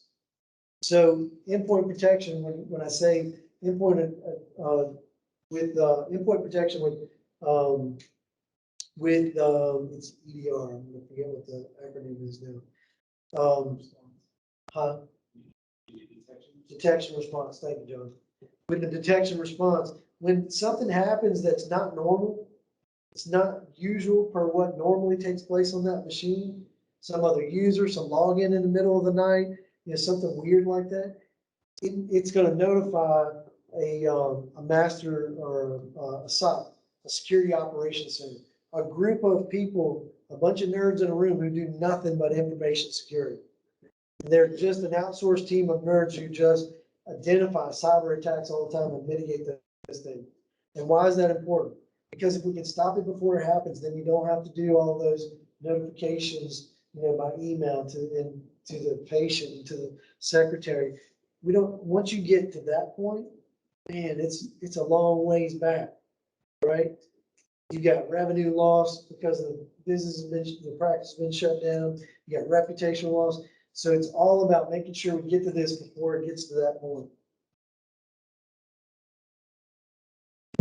So endpoint protection, when I say endpoint endpoint protection it's EDR. I'm going to forget what the acronym is now. Detection response. Thank you, John. With the detection response, when something happens that's not normal, it's not usual per what normally takes place on that machine. Some other user, some login in the middle of the night, something weird like that. It's going to notify a master or a SOC, a security operations center, a group of people, a bunch of nerds in a room who do nothing but information security. And they're just an outsourced team of nerds who just identify cyber attacks all the time and mitigate this thing. And why is that important? Because if we can stop it before it happens, then we don't have to do all those notifications, by email to the patient and to the secretary. Once you get to that point, man, it's a long ways back, right? You got revenue loss because the the practice has been shut down. You got reputational loss. So it's all about making sure we get to this before it gets to that point.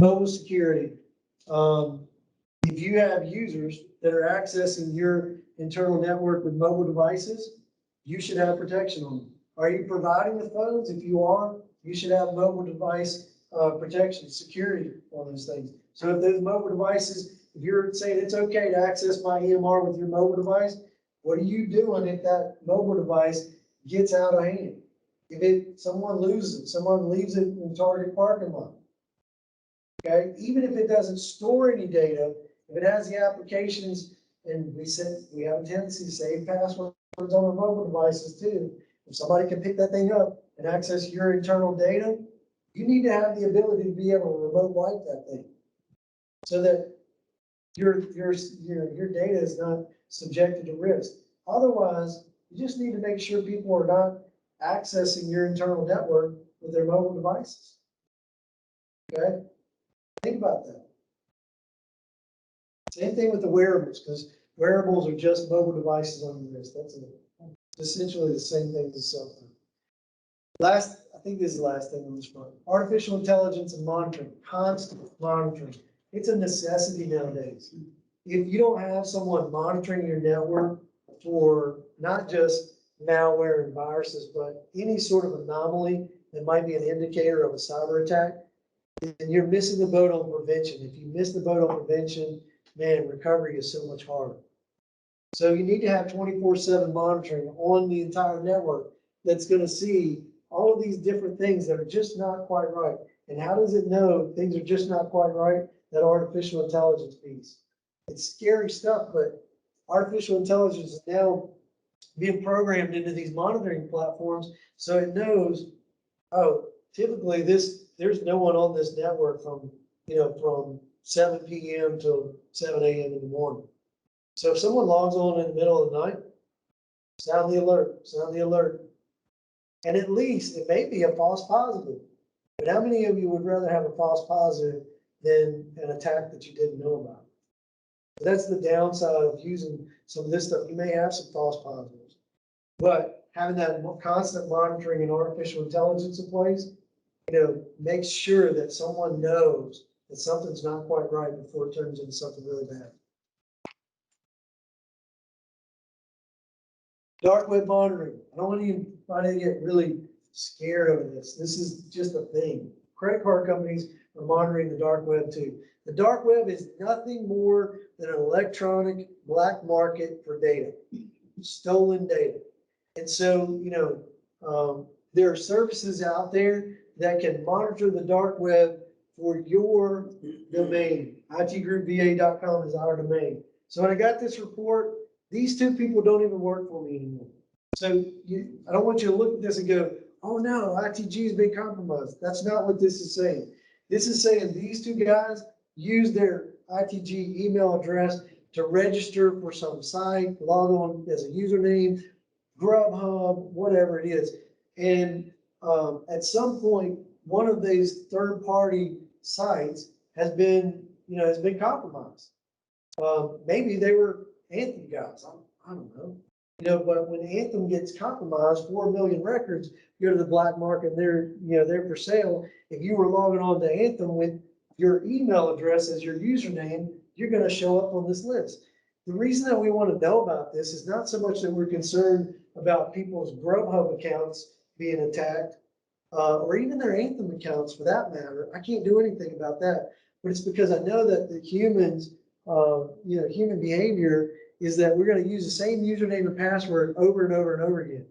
Mobile security. If you have users that are accessing your internal network with mobile devices, you should have protection on them. Are you providing the phones? If you are, you should have mobile device protection, security on those things. So if those mobile devices, if you're saying it's okay to access my EMR with your mobile device, what are you doing if that mobile device gets out of hand? someone loses it, someone leaves it in Target parking lot. Okay, even if it doesn't store any data, if it has the applications, and we have a tendency to save passwords on our mobile devices too. If somebody can pick that thing up and access your internal data, you need to have the ability to be able to remote wipe that thing, so that your data is not subjected to risk. Otherwise, you just need to make sure people are not accessing your internal network with their mobile devices. Okay? Think about that. Same thing with the wearables, because wearables are just mobile devices on your wrist. That's essentially the same thing as a cell phone. I think this is the last thing on this front. Artificial intelligence and monitoring, constant monitoring. It's a necessity nowadays. If you don't have someone monitoring your network for not just malware and viruses, but any sort of anomaly that might be an indicator of a cyber attack, then you're missing the boat on prevention. If you miss the boat on prevention, man, recovery is so much harder. So you need to have 24/7 monitoring on the entire network that's going to see all of these different things that are just not quite right. And how does it know things are just not quite right? That artificial intelligence piece. It's scary stuff, but artificial intelligence is now being programmed into these monitoring platforms, so it knows, oh, typically there's no one on this network from 7 p.m. till 7 a.m. in the morning. So if someone logs on in the middle of the night, sound the alert. And at least it may be a false positive. But how many of you would rather have a false positive than an attack that you didn't know about? That's the downside of using some of this stuff. You may have some false positives, but having that constant monitoring and artificial intelligence in place, makes sure that someone knows that something's not quite right before it turns into something really bad. Dark web monitoring. I don't want anybody to get really scared over this. This is just a thing. Credit card companies are monitoring the dark web too. The dark web is nothing more than an electronic black market for data, stolen data. And so, there are services out there that can monitor the dark web for your domain. itgroupva.com is our domain. So when I got this report, these two people don't even work for me anymore. So I don't want you to look at this and go, oh no, ITG has been compromised. That's not what this is saying. This is saying these two guys use their ITG email address to register for some site, log on as a username, Grubhub, whatever it is. And at some point, one of these third-party sites has been compromised. Maybe they were Anthem guys. I don't know. But when Anthem gets compromised, 4 million records go to the black market, and they're for sale. If you were logging on to Anthem with your email address as your username, you're going to show up on this list. The reason that we want to know about this is not so much that we're concerned about people's Grubhub accounts being attacked, or even their Anthem accounts for that matter. I can't do anything about that, but it's because I know that the humans, human behavior is that we're going to use the same username and password over and over and over again.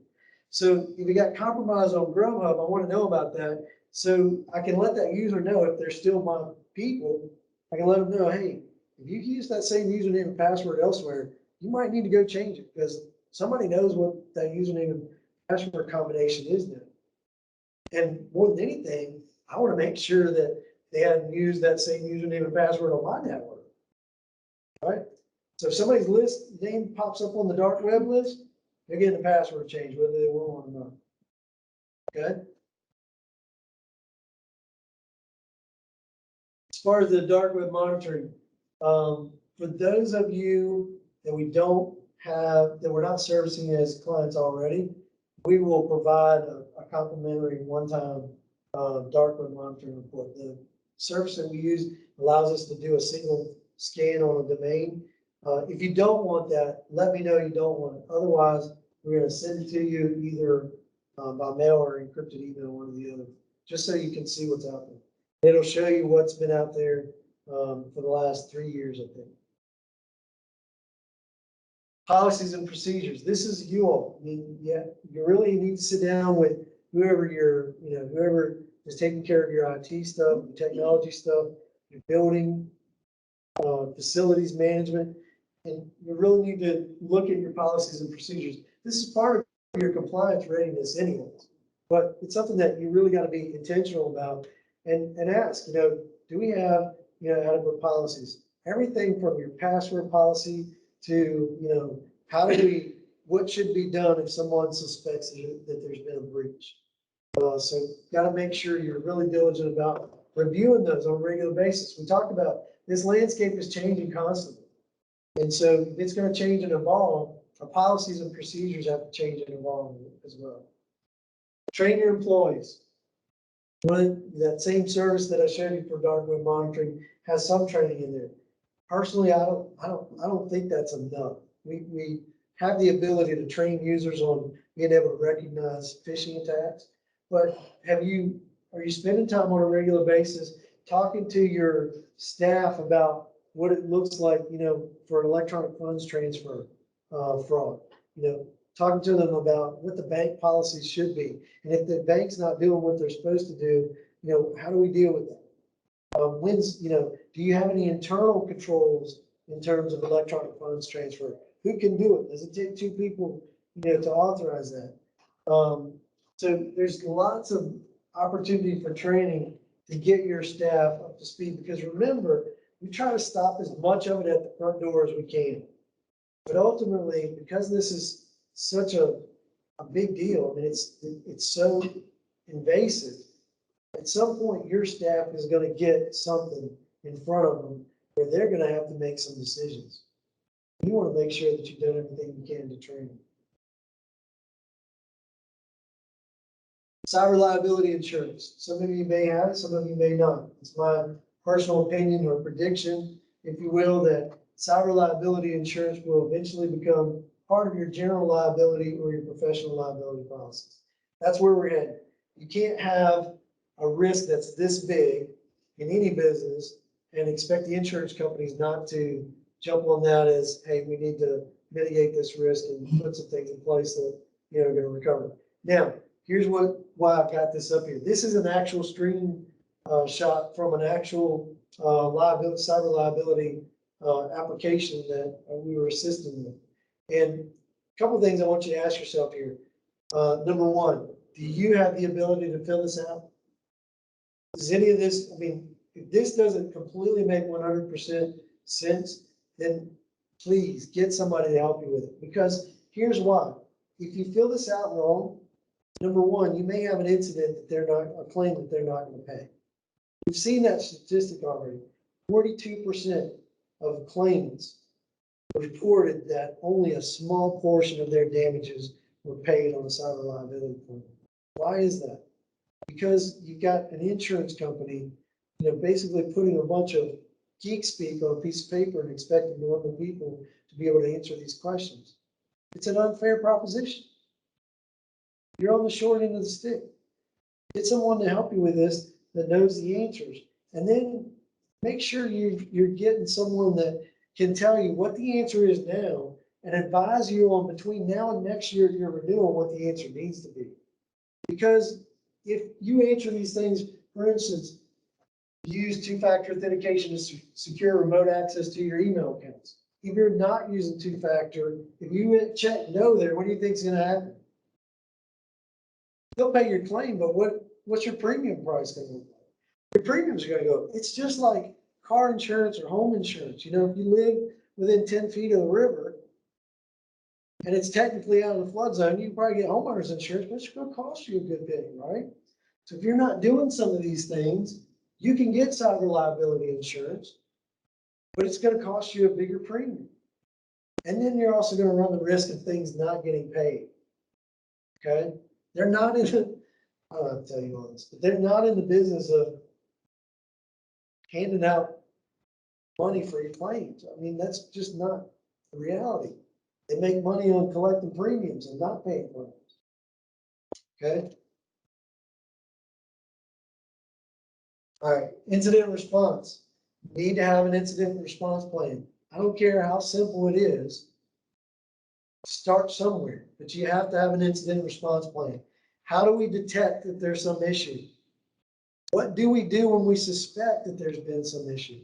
So if you got compromised on Grubhub, I want to know about that. So I can let that user know if they're still my people. I can let them know, hey, if you use that same username and password elsewhere, you might need to go change it because somebody knows what that username and password combination is now. And more than anything, I want to make sure that they hadn't used that same username and password on my network. All right? So if somebody's name pops up on the dark web list, they're getting the password changed, whether they want one or not. Okay? As far as the dark web monitoring, for those of you that that we're not servicing as clients already, we will provide a complimentary one-time dark web monitoring report. The service that we use allows us to do a single scan on a domain. If you don't want that, let me know you don't want it. Otherwise, we're going to send it to you either by mail or encrypted email, one or the other, just so you can see what's out there. It'll show you what's been out there for the last 3 years, I think. Policies and procedures. This is you all. I mean, you really need to sit down with whoever whoever is taking care of your IT stuff, your technology stuff, your building, facilities management. And you really need to look at your policies and procedures. This is part of your compliance readiness anyways, but it's something that you really got to be intentional about and ask, do we have, adequate policies? Everything from your password policy to, what should be done if someone suspects that there's been a breach. So got to make sure you're really diligent about reviewing those on a regular basis. We talked about this landscape is changing constantly. And so if it's going to change and evolve, our policies and procedures have to change and evolve as well. Train your employees. That same service that I showed you for dark web monitoring has some training in there. Personally, I don't think that's enough. We have the ability to train users on being able to recognize phishing attacks, but are you spending time on a regular basis talking to your staff about what it looks like, for electronic funds transfer fraud? Talking to them about what the bank policies should be, and if the bank's not doing what they're supposed to do, how do we deal with that? Do you have any internal controls in terms of electronic funds transfer? Who can do it? Does it take two people, to authorize that? So there's lots of opportunity for training to get your staff up to speed, because remember, we try to stop as much of it at the front door as we can. But ultimately, because this is such a big deal, I mean, it's so invasive, at some point your staff is going to get something in front of them where they're going to have to make some decisions. You want to make sure that you've done everything you can to train them. Cyber liability insurance. Some of you may have it, some of you may not. It's my personal opinion or prediction, if you will, that cyber liability insurance will eventually become part of your general liability or your professional liability policies. That's where we're headed. You can't have a risk that's this big in any business and expect the insurance companies not to jump on that as, hey, we need to mitigate this risk and put some things in place that, are going to recover. Now, here's why I've got this up here. This is an actual screen shot from an actual cyber liability application that we were assisting with. And a couple of things I want you to ask yourself here. Number one, do you have the ability to fill this out? Does any of this, if this doesn't completely make 100% sense, then please get somebody to help you with it. Because here's why. If you fill this out wrong, number one, you may have an incident that a claim that they're not going to pay. We've seen that statistic already. 42% of claimants reported that only a small portion of their damages were paid on a cyber liability claim. Why is that? Because you've got an insurance company, basically putting a bunch of geek speak on a piece of paper and expecting normal people to be able to answer these questions. It's an unfair proposition. You're on the short end of the stick. Get someone to help you with this that knows the answers, and then make sure you're getting someone that can tell you what the answer is now and advise you on between now and next year your renewal what the answer needs to be. Because if you answer these things, for instance, use two-factor authentication to secure remote access to your email accounts. If you're not using two-factor, if you check no there, what do you think is going to happen? They'll pay your claim, but what's your premium price going to look like? Your premiums are going to go. It's just like car insurance or home insurance. If you live within 10 feet of the river and it's technically out of the flood zone, you can probably get homeowners insurance, but it's going to cost you a good bit, right? So if you're not doing some of these things, you can get cyber liability insurance, but it's going to cost you a bigger premium. And then you're also going to run the risk of things not getting paid. Okay? They're not in the, I don't have to tell you all this, but they're not in the business of handing out money for your claims. That's just not the reality. They make money on collecting premiums and not paying claims. Okay? All right, incident response. You need to have an incident response plan. I don't care how simple it is. Start somewhere, but you have to have an incident response plan. How do we detect that there's some issue? What do we do when we suspect that there's been some issue?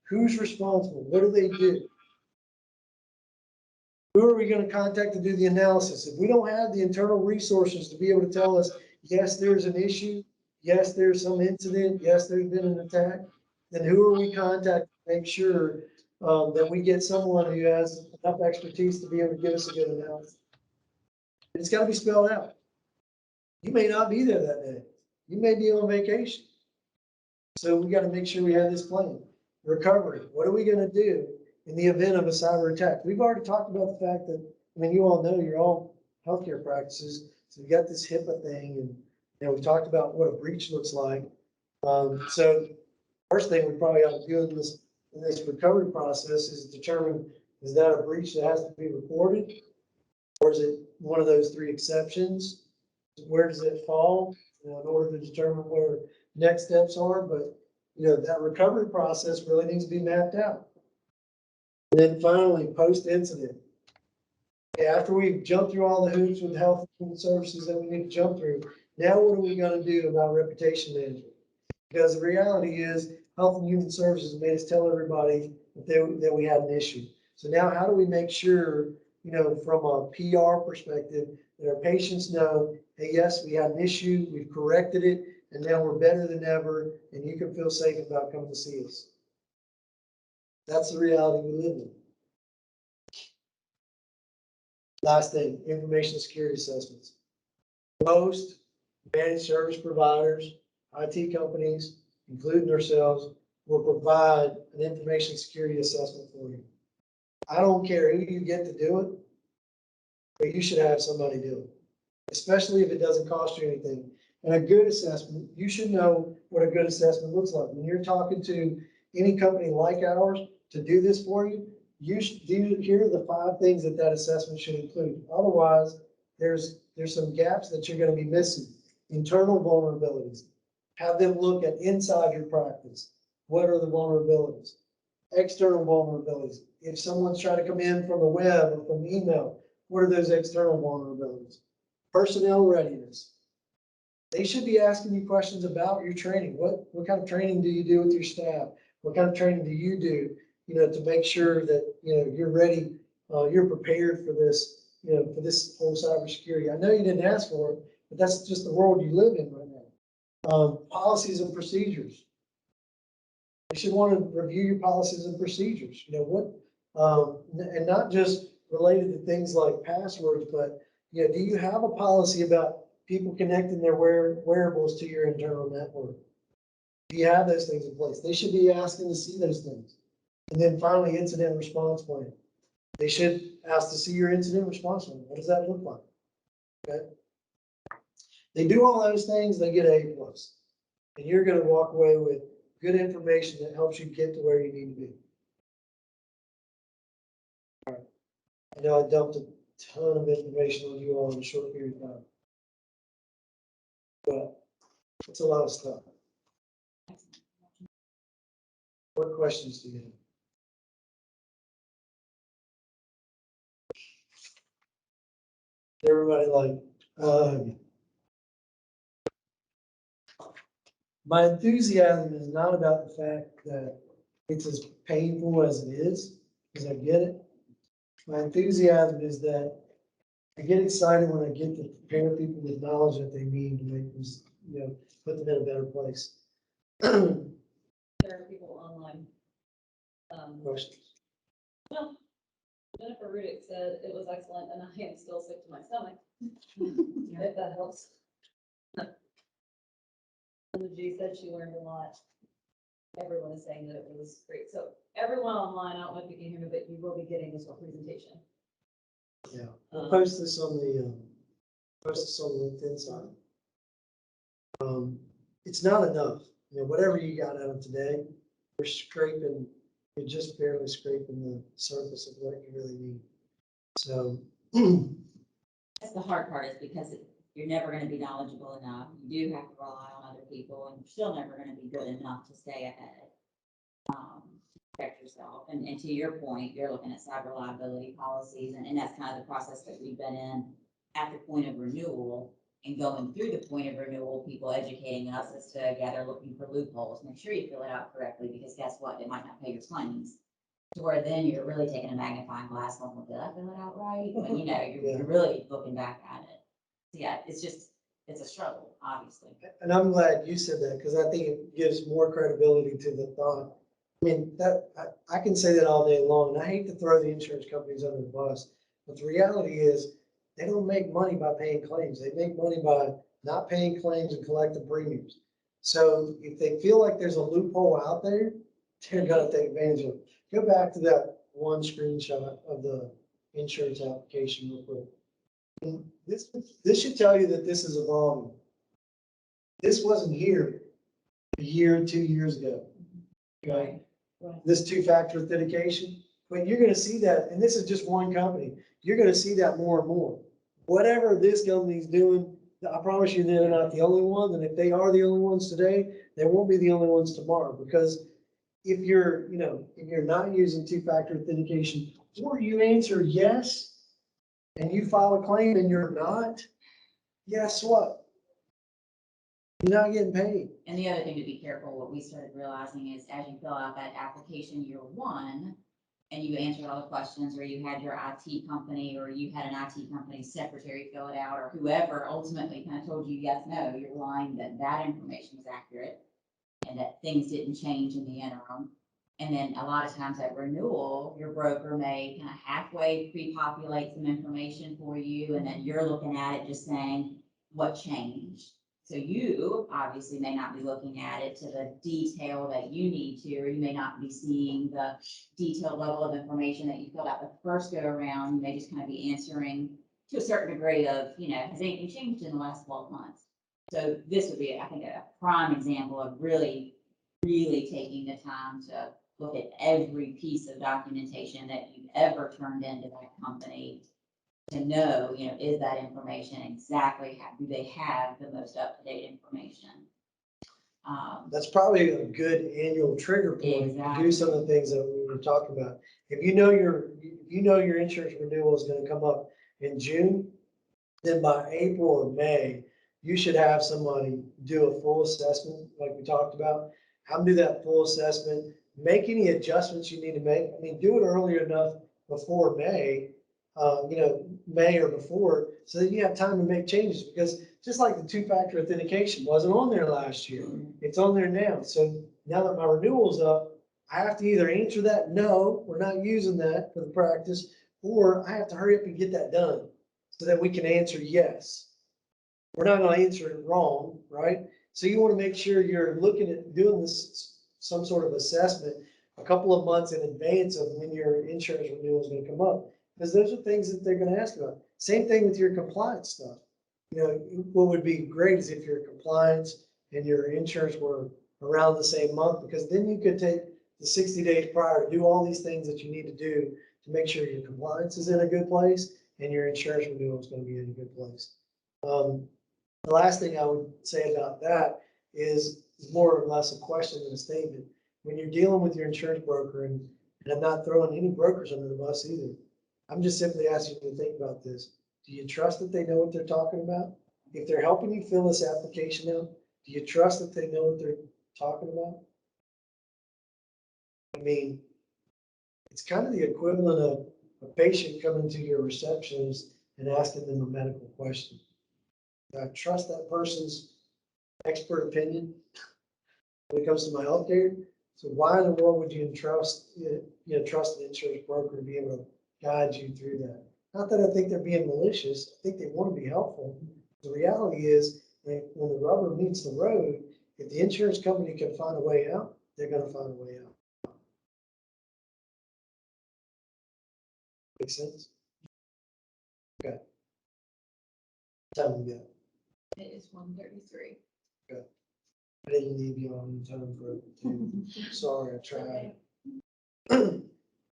Who's responsible? What do they do? Who are we going to contact to do the analysis? If we don't have the internal resources to be able to tell us, yes, there's an issue, yes, there's some incident, yes, there's been an attack, then who are we contacting to make sure that we get someone who has enough expertise to be able to give us a good analysis? It's got to be spelled out. You may not be there that day. You may be on vacation. So we got to make sure we have this plan. Recovery. What are we going to do in the event of a cyber attack? We've already talked about the fact that, I mean, you all know you're all healthcare practices. So we got this HIPAA thing and we talked about what a breach looks like. So first thing we probably ought to do in this recovery process is determine, is that a breach that has to be reported? Or is it one of those three exceptions? Where does it fall, in order to determine where next steps are? But, that recovery process really needs to be mapped out. And then finally, post-incident. After we've jumped through all the hoops with health and human services that we need to jump through, now what are we going to do about reputation management? Because the reality is, health and human services made us tell everybody that we had an issue. So now how do we make sure, from a PR perspective, that our patients know, hey, yes, we had an issue, we've corrected it, and now we're better than ever, and you can feel safe about coming to see us. That's the reality we live in. Last thing, information security assessments. Most managed service providers, IT companies, including ourselves, will provide an information security assessment for you. I don't care who you get to do it, but you should have somebody do it, especially if it doesn't cost you anything. And a good assessment, you should know what a good assessment looks like. When you're talking to any company like ours to do this for you, you should do, here are the 5 things that assessment should include. Otherwise, there's some gaps that you're going to be missing. Internal vulnerabilities. Have them look at inside your practice. What are the vulnerabilities? External vulnerabilities. If someone's trying to come in from the web or from email, what are those external vulnerabilities? Personnel readiness. They should be asking you questions about your training. What kind of training do you do with your staff? What kind of training do you do, to make sure that, you're ready, you're prepared for this, for this whole cybersecurity. I know you didn't ask for it, but that's just the world you live in right now. Policies and procedures. You should want to review your policies and procedures. And not just related to things like passwords, but, do you have a policy about people connecting their wearables to your internal network? Do you have those things in place? They should be asking to see those things. And then finally, incident response plan. They should ask to see your incident response plan. What does that look like? Okay. They do all those things, they get A+. And you're going to walk away with good information that helps you get to where you need to be. All right. I know I dumped a ton of information on you all in a short period of time. But it's a lot of stuff. What questions do you have? Everybody my enthusiasm is not about the fact that it's as painful as it is, because I get it. My enthusiasm is that I get excited when I get to prepare people with knowledge that they need to make them, put them in a better place. There are people online. Questions? Well, Jennifer Rudick said it was excellent, and I am still sick to my stomach. If that helps. LMMG said she learned a lot. Everyone is saying that it was great. So everyone online, I don't know if you can hear me, but you will be getting this whole presentation. Yeah, we'll post this on the LinkedIn side. It's not enough. Whatever you got out of today, you're just barely scraping the surface of what you really need. So that's the hard part, is because you're never going to be knowledgeable enough. You do have to rely on other people, and you're still never going to be good enough to stay ahead. Protect yourself. And to your point, you're looking at cyber liability policies, and that's kind of the process that we've been in at the point of renewal. and going through the point of renewal, people educating us as to, yeah, they're looking for loopholes, make sure you fill it out correctly, because guess what, they might not pay your claims. To where then you're really taking a magnifying glass on, well, did I fill it out right? When, you know, Yeah. you're really looking back at it. So yeah, it's a struggle, obviously. And I'm glad you said that, because I think it gives more credibility to the thought. I mean, I can say that all day long, and I hate to throw the insurance companies under the bus, but the reality is, they don't make money by paying claims. They make money by not paying claims and collecting premiums. So if they feel like there's a loophole out there, they're gonna take advantage of it. Go back to that one screenshot of the insurance application real quick. And this should tell you that this is evolving. This wasn't here a year, 2 years ago. Okay? Right. This two-factor authentication, but you're gonna see that, and this is just one company, you're gonna see that more and more. Whatever this company's doing, I promise you they're not the only one, and if they are the only ones today, they won't be the only ones tomorrow, because if you're, if you're not using two-factor authentication, or you answer yes, and you file a claim and you're not, guess what? You're not getting paid. And the other thing to be careful, what we started realizing is as you fill out that application year one, and you answered all the questions, or you had your IT company, or you had an IT company secretary fill it out, or whoever ultimately kind of told you yes, no, you're lying that that information was accurate, and that things didn't change in the interim. And then a lot of times at renewal, your broker may kind of halfway pre-populate some information for you, and then you're looking at it just saying, what changed? So you obviously may not be looking at it to the detail that you need to, or you may not be seeing the detailed level of information that you filled out the first go around. You may just kind of be answering to a certain degree of, has anything changed in the last 12 months? So this would be, I think, a prime example of really, really taking the time to look at every piece of documentation that you've ever turned into that company to know, is that information exactly, do they have the most up-to-date information? That's probably a good annual trigger point to Exactly. do some of the things that we were talking about. If you know your insurance renewal is gonna come up in June, then by April or May, you should have somebody do a full assessment, like we talked about. Have them do that full assessment, make any adjustments you need to make. I mean, do it earlier enough before May, May or before, so that you have time to make changes, because just like the two-factor authentication wasn't on there last year, it's on there now. So now that my renewal's up, I have to either answer that, no, we're not using that for the practice, or I have to hurry up and get that done so that we can answer yes. We're not gonna answer it wrong, right? So you wanna make sure you're looking at doing this, some sort of assessment a couple of months in advance of when your insurance renewal is gonna come up. Because those are things that they're gonna ask about. Same thing with your compliance stuff. What would be great is if your compliance and your insurance were around the same month, because then you could take the 60 days prior to do all these things that you need to do to make sure your compliance is in a good place and your insurance renewal is gonna be in a good place. The last thing I would say about that is more or less a question than a statement. When you're dealing with your insurance broker, and I'm not throwing any brokers under the bus either, I'm just simply asking you to think about this. Do you trust that they know what they're talking about? If they're helping you fill this application out, do you trust that they know what they're talking about? I mean, it's kind of the equivalent of a patient coming to your receptionist and asking them a medical question. Do I trust that person's expert opinion when it comes to my healthcare? So why in the world would you trust an insurance broker to be able to guide you through that? Not that I think they're being malicious. I think they want to be helpful. The reality is that when the rubber meets the road, if the insurance company can find a way out, they're going to find a way out. Make sense? Okay. Time we go. It is 1:33. I didn't leave you on time for it too. Sorry, I tried.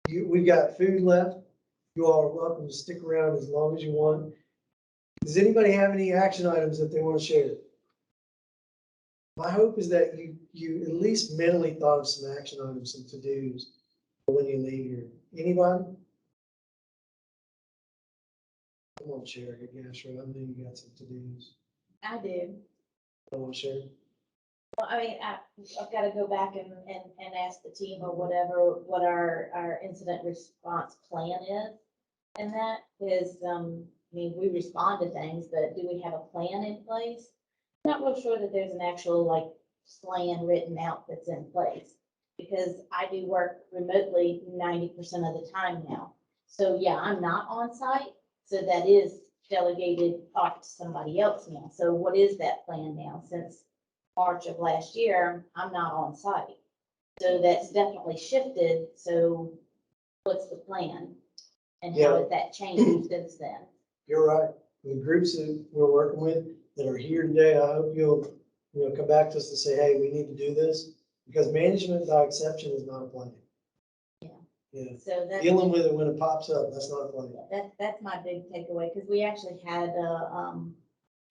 We've got food left. You all are welcome to stick around as long as you want. Does anybody have any action items that they want to share? My hope is that you at least mentally thought of some action items, some to-dos when you leave here. Anybody? Come on, Sherry. Yeah, sure. I know you got some to-dos. I do. Oh, sure. Well, I mean, I've got to go back and ask the team or whatever, what our incident response plan is. And that is, I mean, we respond to things, but do we have a plan in place? Not real sure that there's an actual like plan written out that's in place. Because I do work remotely 90% of the time now. So yeah, I'm not on site, so that is delegated off to somebody else now. So what is that plan now? Since March of last year, I'm not on site. So that's definitely shifted. So what's the plan? And how has that changed since then? You're right. The groups that we're working with that are here today, I hope you'll, come back to us and say, hey, we need to do this. Because management by exception is not a plan. Yeah. Yeah. So that's. Dealing with it when it pops up, that's not a plan. That's my big takeaway, because we actually had,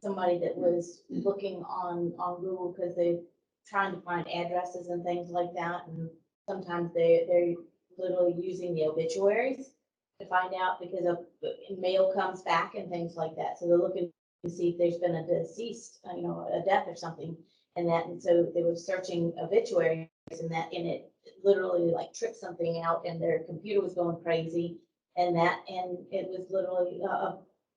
somebody that was looking on Google, because they're trying to find addresses and things like that, and sometimes they're literally using the obituaries to find out, because of, mail comes back and things like that, so they're looking to see if there's been a deceased, a death or something, and so they were searching obituaries, and it literally like tripped something out, and their computer was going crazy, and it was literally,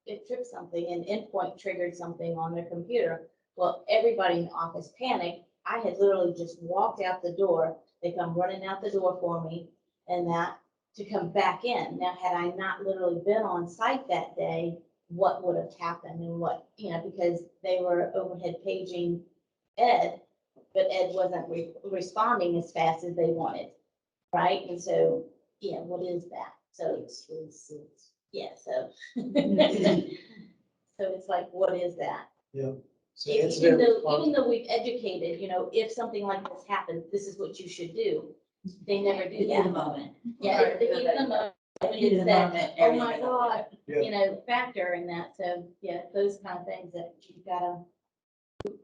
it tripped something, and endpoint triggered something on their computer. Well, everybody in the office panicked. I had literally just walked out the door. They come running out the door for me, and that to come back in. Now, had I not literally been on site that day, what would have happened, and what, because they were overhead paging Ed, but Ed wasn't responding as fast as they wanted, right? And so, what is that? So yeah, so. So it's like, what is that? Yeah. So Even incident though, response- even though we've educated, if something like this happens, this is what you should do. They never do Yeah, the that. moment. Yeah, Right. the heat of the moment, Heat of it's the that, moment, oh my everything. God, Yeah. factor in that. So, yeah, those kind of things that you've gotta,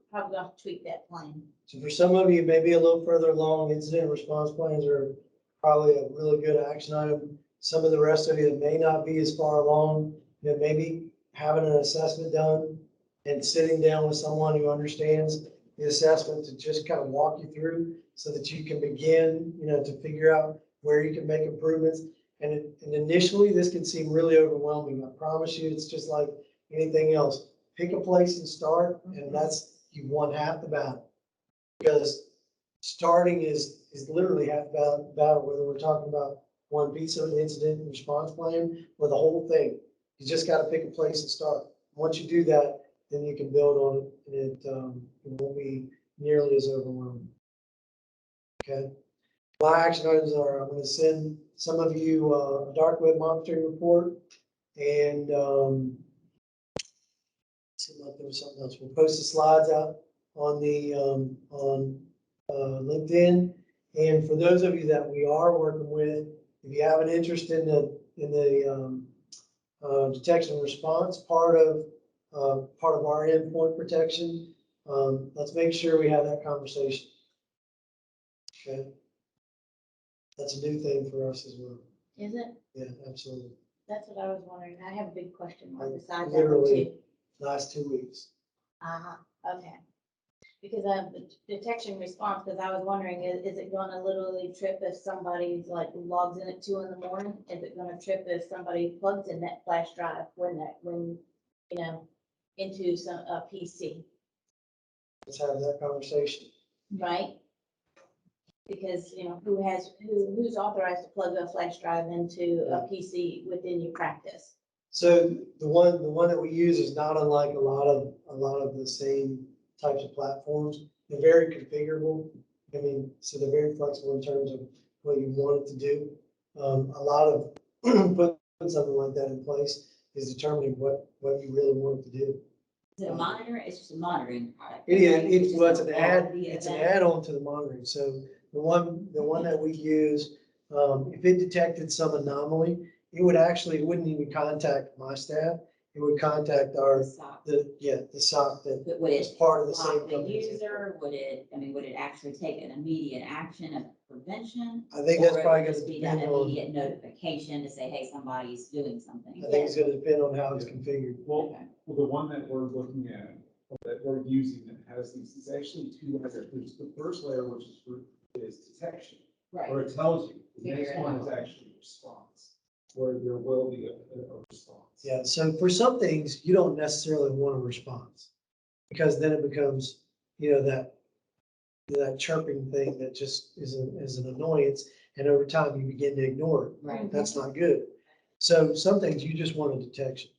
probably gonna tweak that plan. So for some of you, maybe a little further along, incident response plans are probably a really good action item. Some of the rest of you that may not be as far along, maybe having an assessment done and sitting down with someone who understands the assessment to just kind of walk you through so that you can begin, to figure out where you can make improvements. And initially, this can seem really overwhelming. I promise you, it's just like anything else. Pick a place and start, and you've won half the battle. Because starting is literally half the battle, whether we're talking about one piece of an incident response plan or the whole thing. You just got to pick a place and start. Once you do that, then you can build on it, and it won't be nearly as overwhelming. Okay. My action items are: I'm going to send some of you a dark web monitoring report, and seemed like there was something else. We'll post the slides out on the on LinkedIn. And for those of you that we are working with, if you have an interest in the detection and response part of our endpoint protection, let's make sure we have that conversation. Okay, that's a new thing for us as well. Is it? Yeah, absolutely. That's what I was wondering. I have a big question mark Like, besides that one literally. too. Last 2 weeks. Okay. Because the detection response, because I was wondering, is it gonna literally trip if somebody's like logs in at 2 in the morning? Is it gonna trip if somebody plugs in that flash drive into a PC, Let's have that conversation. right? Because, who's authorized to plug a flash drive into a PC within your practice? So the one that we use is not unlike a lot of the same types of platforms. They're very configurable. I mean, so they're very flexible in terms of what you want it to do. A lot of putting something like that in place is determining what you really want it to do. Is it a monitor? It's just a monitoring product. It is, right? it's, just well, it's not an all add, via it's an that. add-on to the monitoring. So the one that we use, if it detected some anomaly, it wouldn't even contact my staff. It would contact The SOC. the SOC that But would is it part of the same block the company. user? Would it actually take an immediate action of prevention? I think that's Or it probably would gonna just be that depend on, immediate notification to say, hey, somebody's doing something? I think it's gonna depend on how it's configured. Well, the one that we're looking at that we're using that has these, is actually two layers. There's the first layer, which is detection, where it tells you. The Figure next it one out. is actually response, where there will be a response. Yeah, so for some things, you don't necessarily want a response, because then it becomes, that chirping thing that just is an annoyance, and over time you begin to ignore it. Right. That's not good. So some things you just want a detection,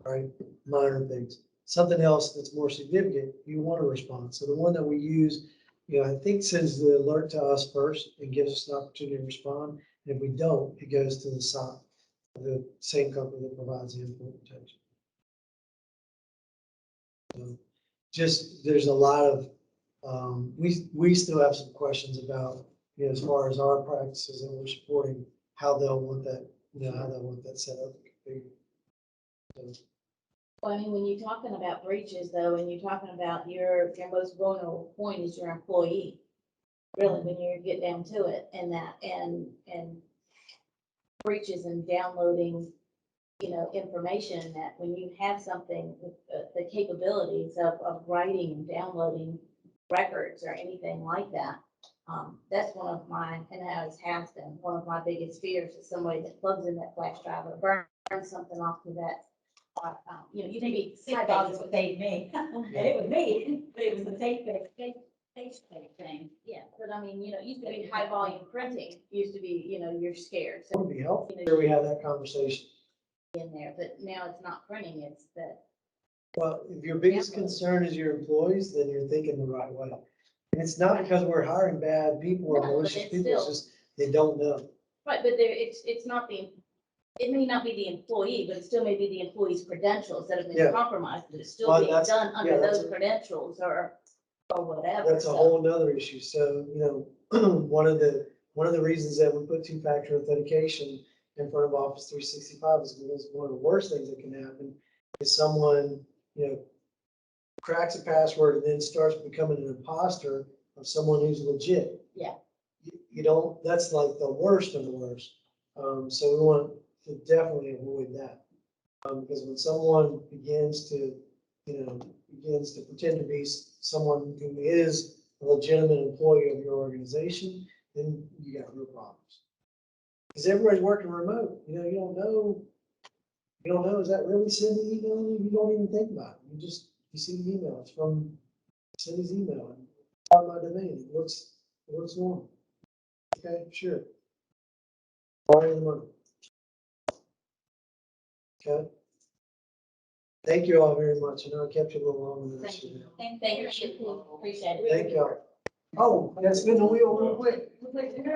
right? Minor things. Something else that's more significant, you want a response. So the one that we use, I think sends the alert to us first and gives us an opportunity to respond. And if we don't, it goes to the SOC, the same company that provides the endpoint protection. So just, there's a lot of, we still have some questions about, as far as our practices that we're supporting, how they'll want that, how they'll want that set up. So, Well, I mean, when you're talking about breaches though, and you're talking about your most vulnerable point is your employee. Really, when you get down to it, and that, and breaches and downloading, information, that when you have something with the capabilities of writing and downloading records or anything like that, that's one of my, and always has been, one of my biggest fears is somebody that plugs in that flash drive or burns something off to that. You can be My sick boss days would save me, and it was me, but it was the safe thing. Yeah, but I mean, used to be high volume printing, used to be, you're scared, It so would be helpful. Here we have that conversation. in there, but now it's not printing, it's that. Well, if your biggest concern is your employees, then you're thinking the right way. And it's not because we're hiring bad people or No, but malicious it's people, it's still- just they don't know. Right, but there, it's not it may not be the employee, but it still may be the employee's credentials that have Yeah. been compromised, but it's still Well, being that's- done yeah, under that's those a- credentials or whatever. That's a so. whole nother issue. So, one of the reasons that we put two-factor authentication in front of Office 365 is because one of the worst things that can happen is someone, cracks a password and then starts becoming an imposter of someone who's legit. Yeah. You don't, that's like the worst of the worst. So we want to definitely avoid that. Because when someone begins to pretend to be someone who is a legitimate employee of your organization, then you got real problems. Because everybody's working remote, you don't know, is that really Cindy emailing you? You don't even think about it. You see the email, it's from Cindy's email, and part of my domain, it looks normal. Okay, sure. Borrow the money. Okay. Thank you all very much. I know I kept you a little longer than I should have. Thank you, appreciate it. Thank you all. Oh, let's spin the wheel real quick.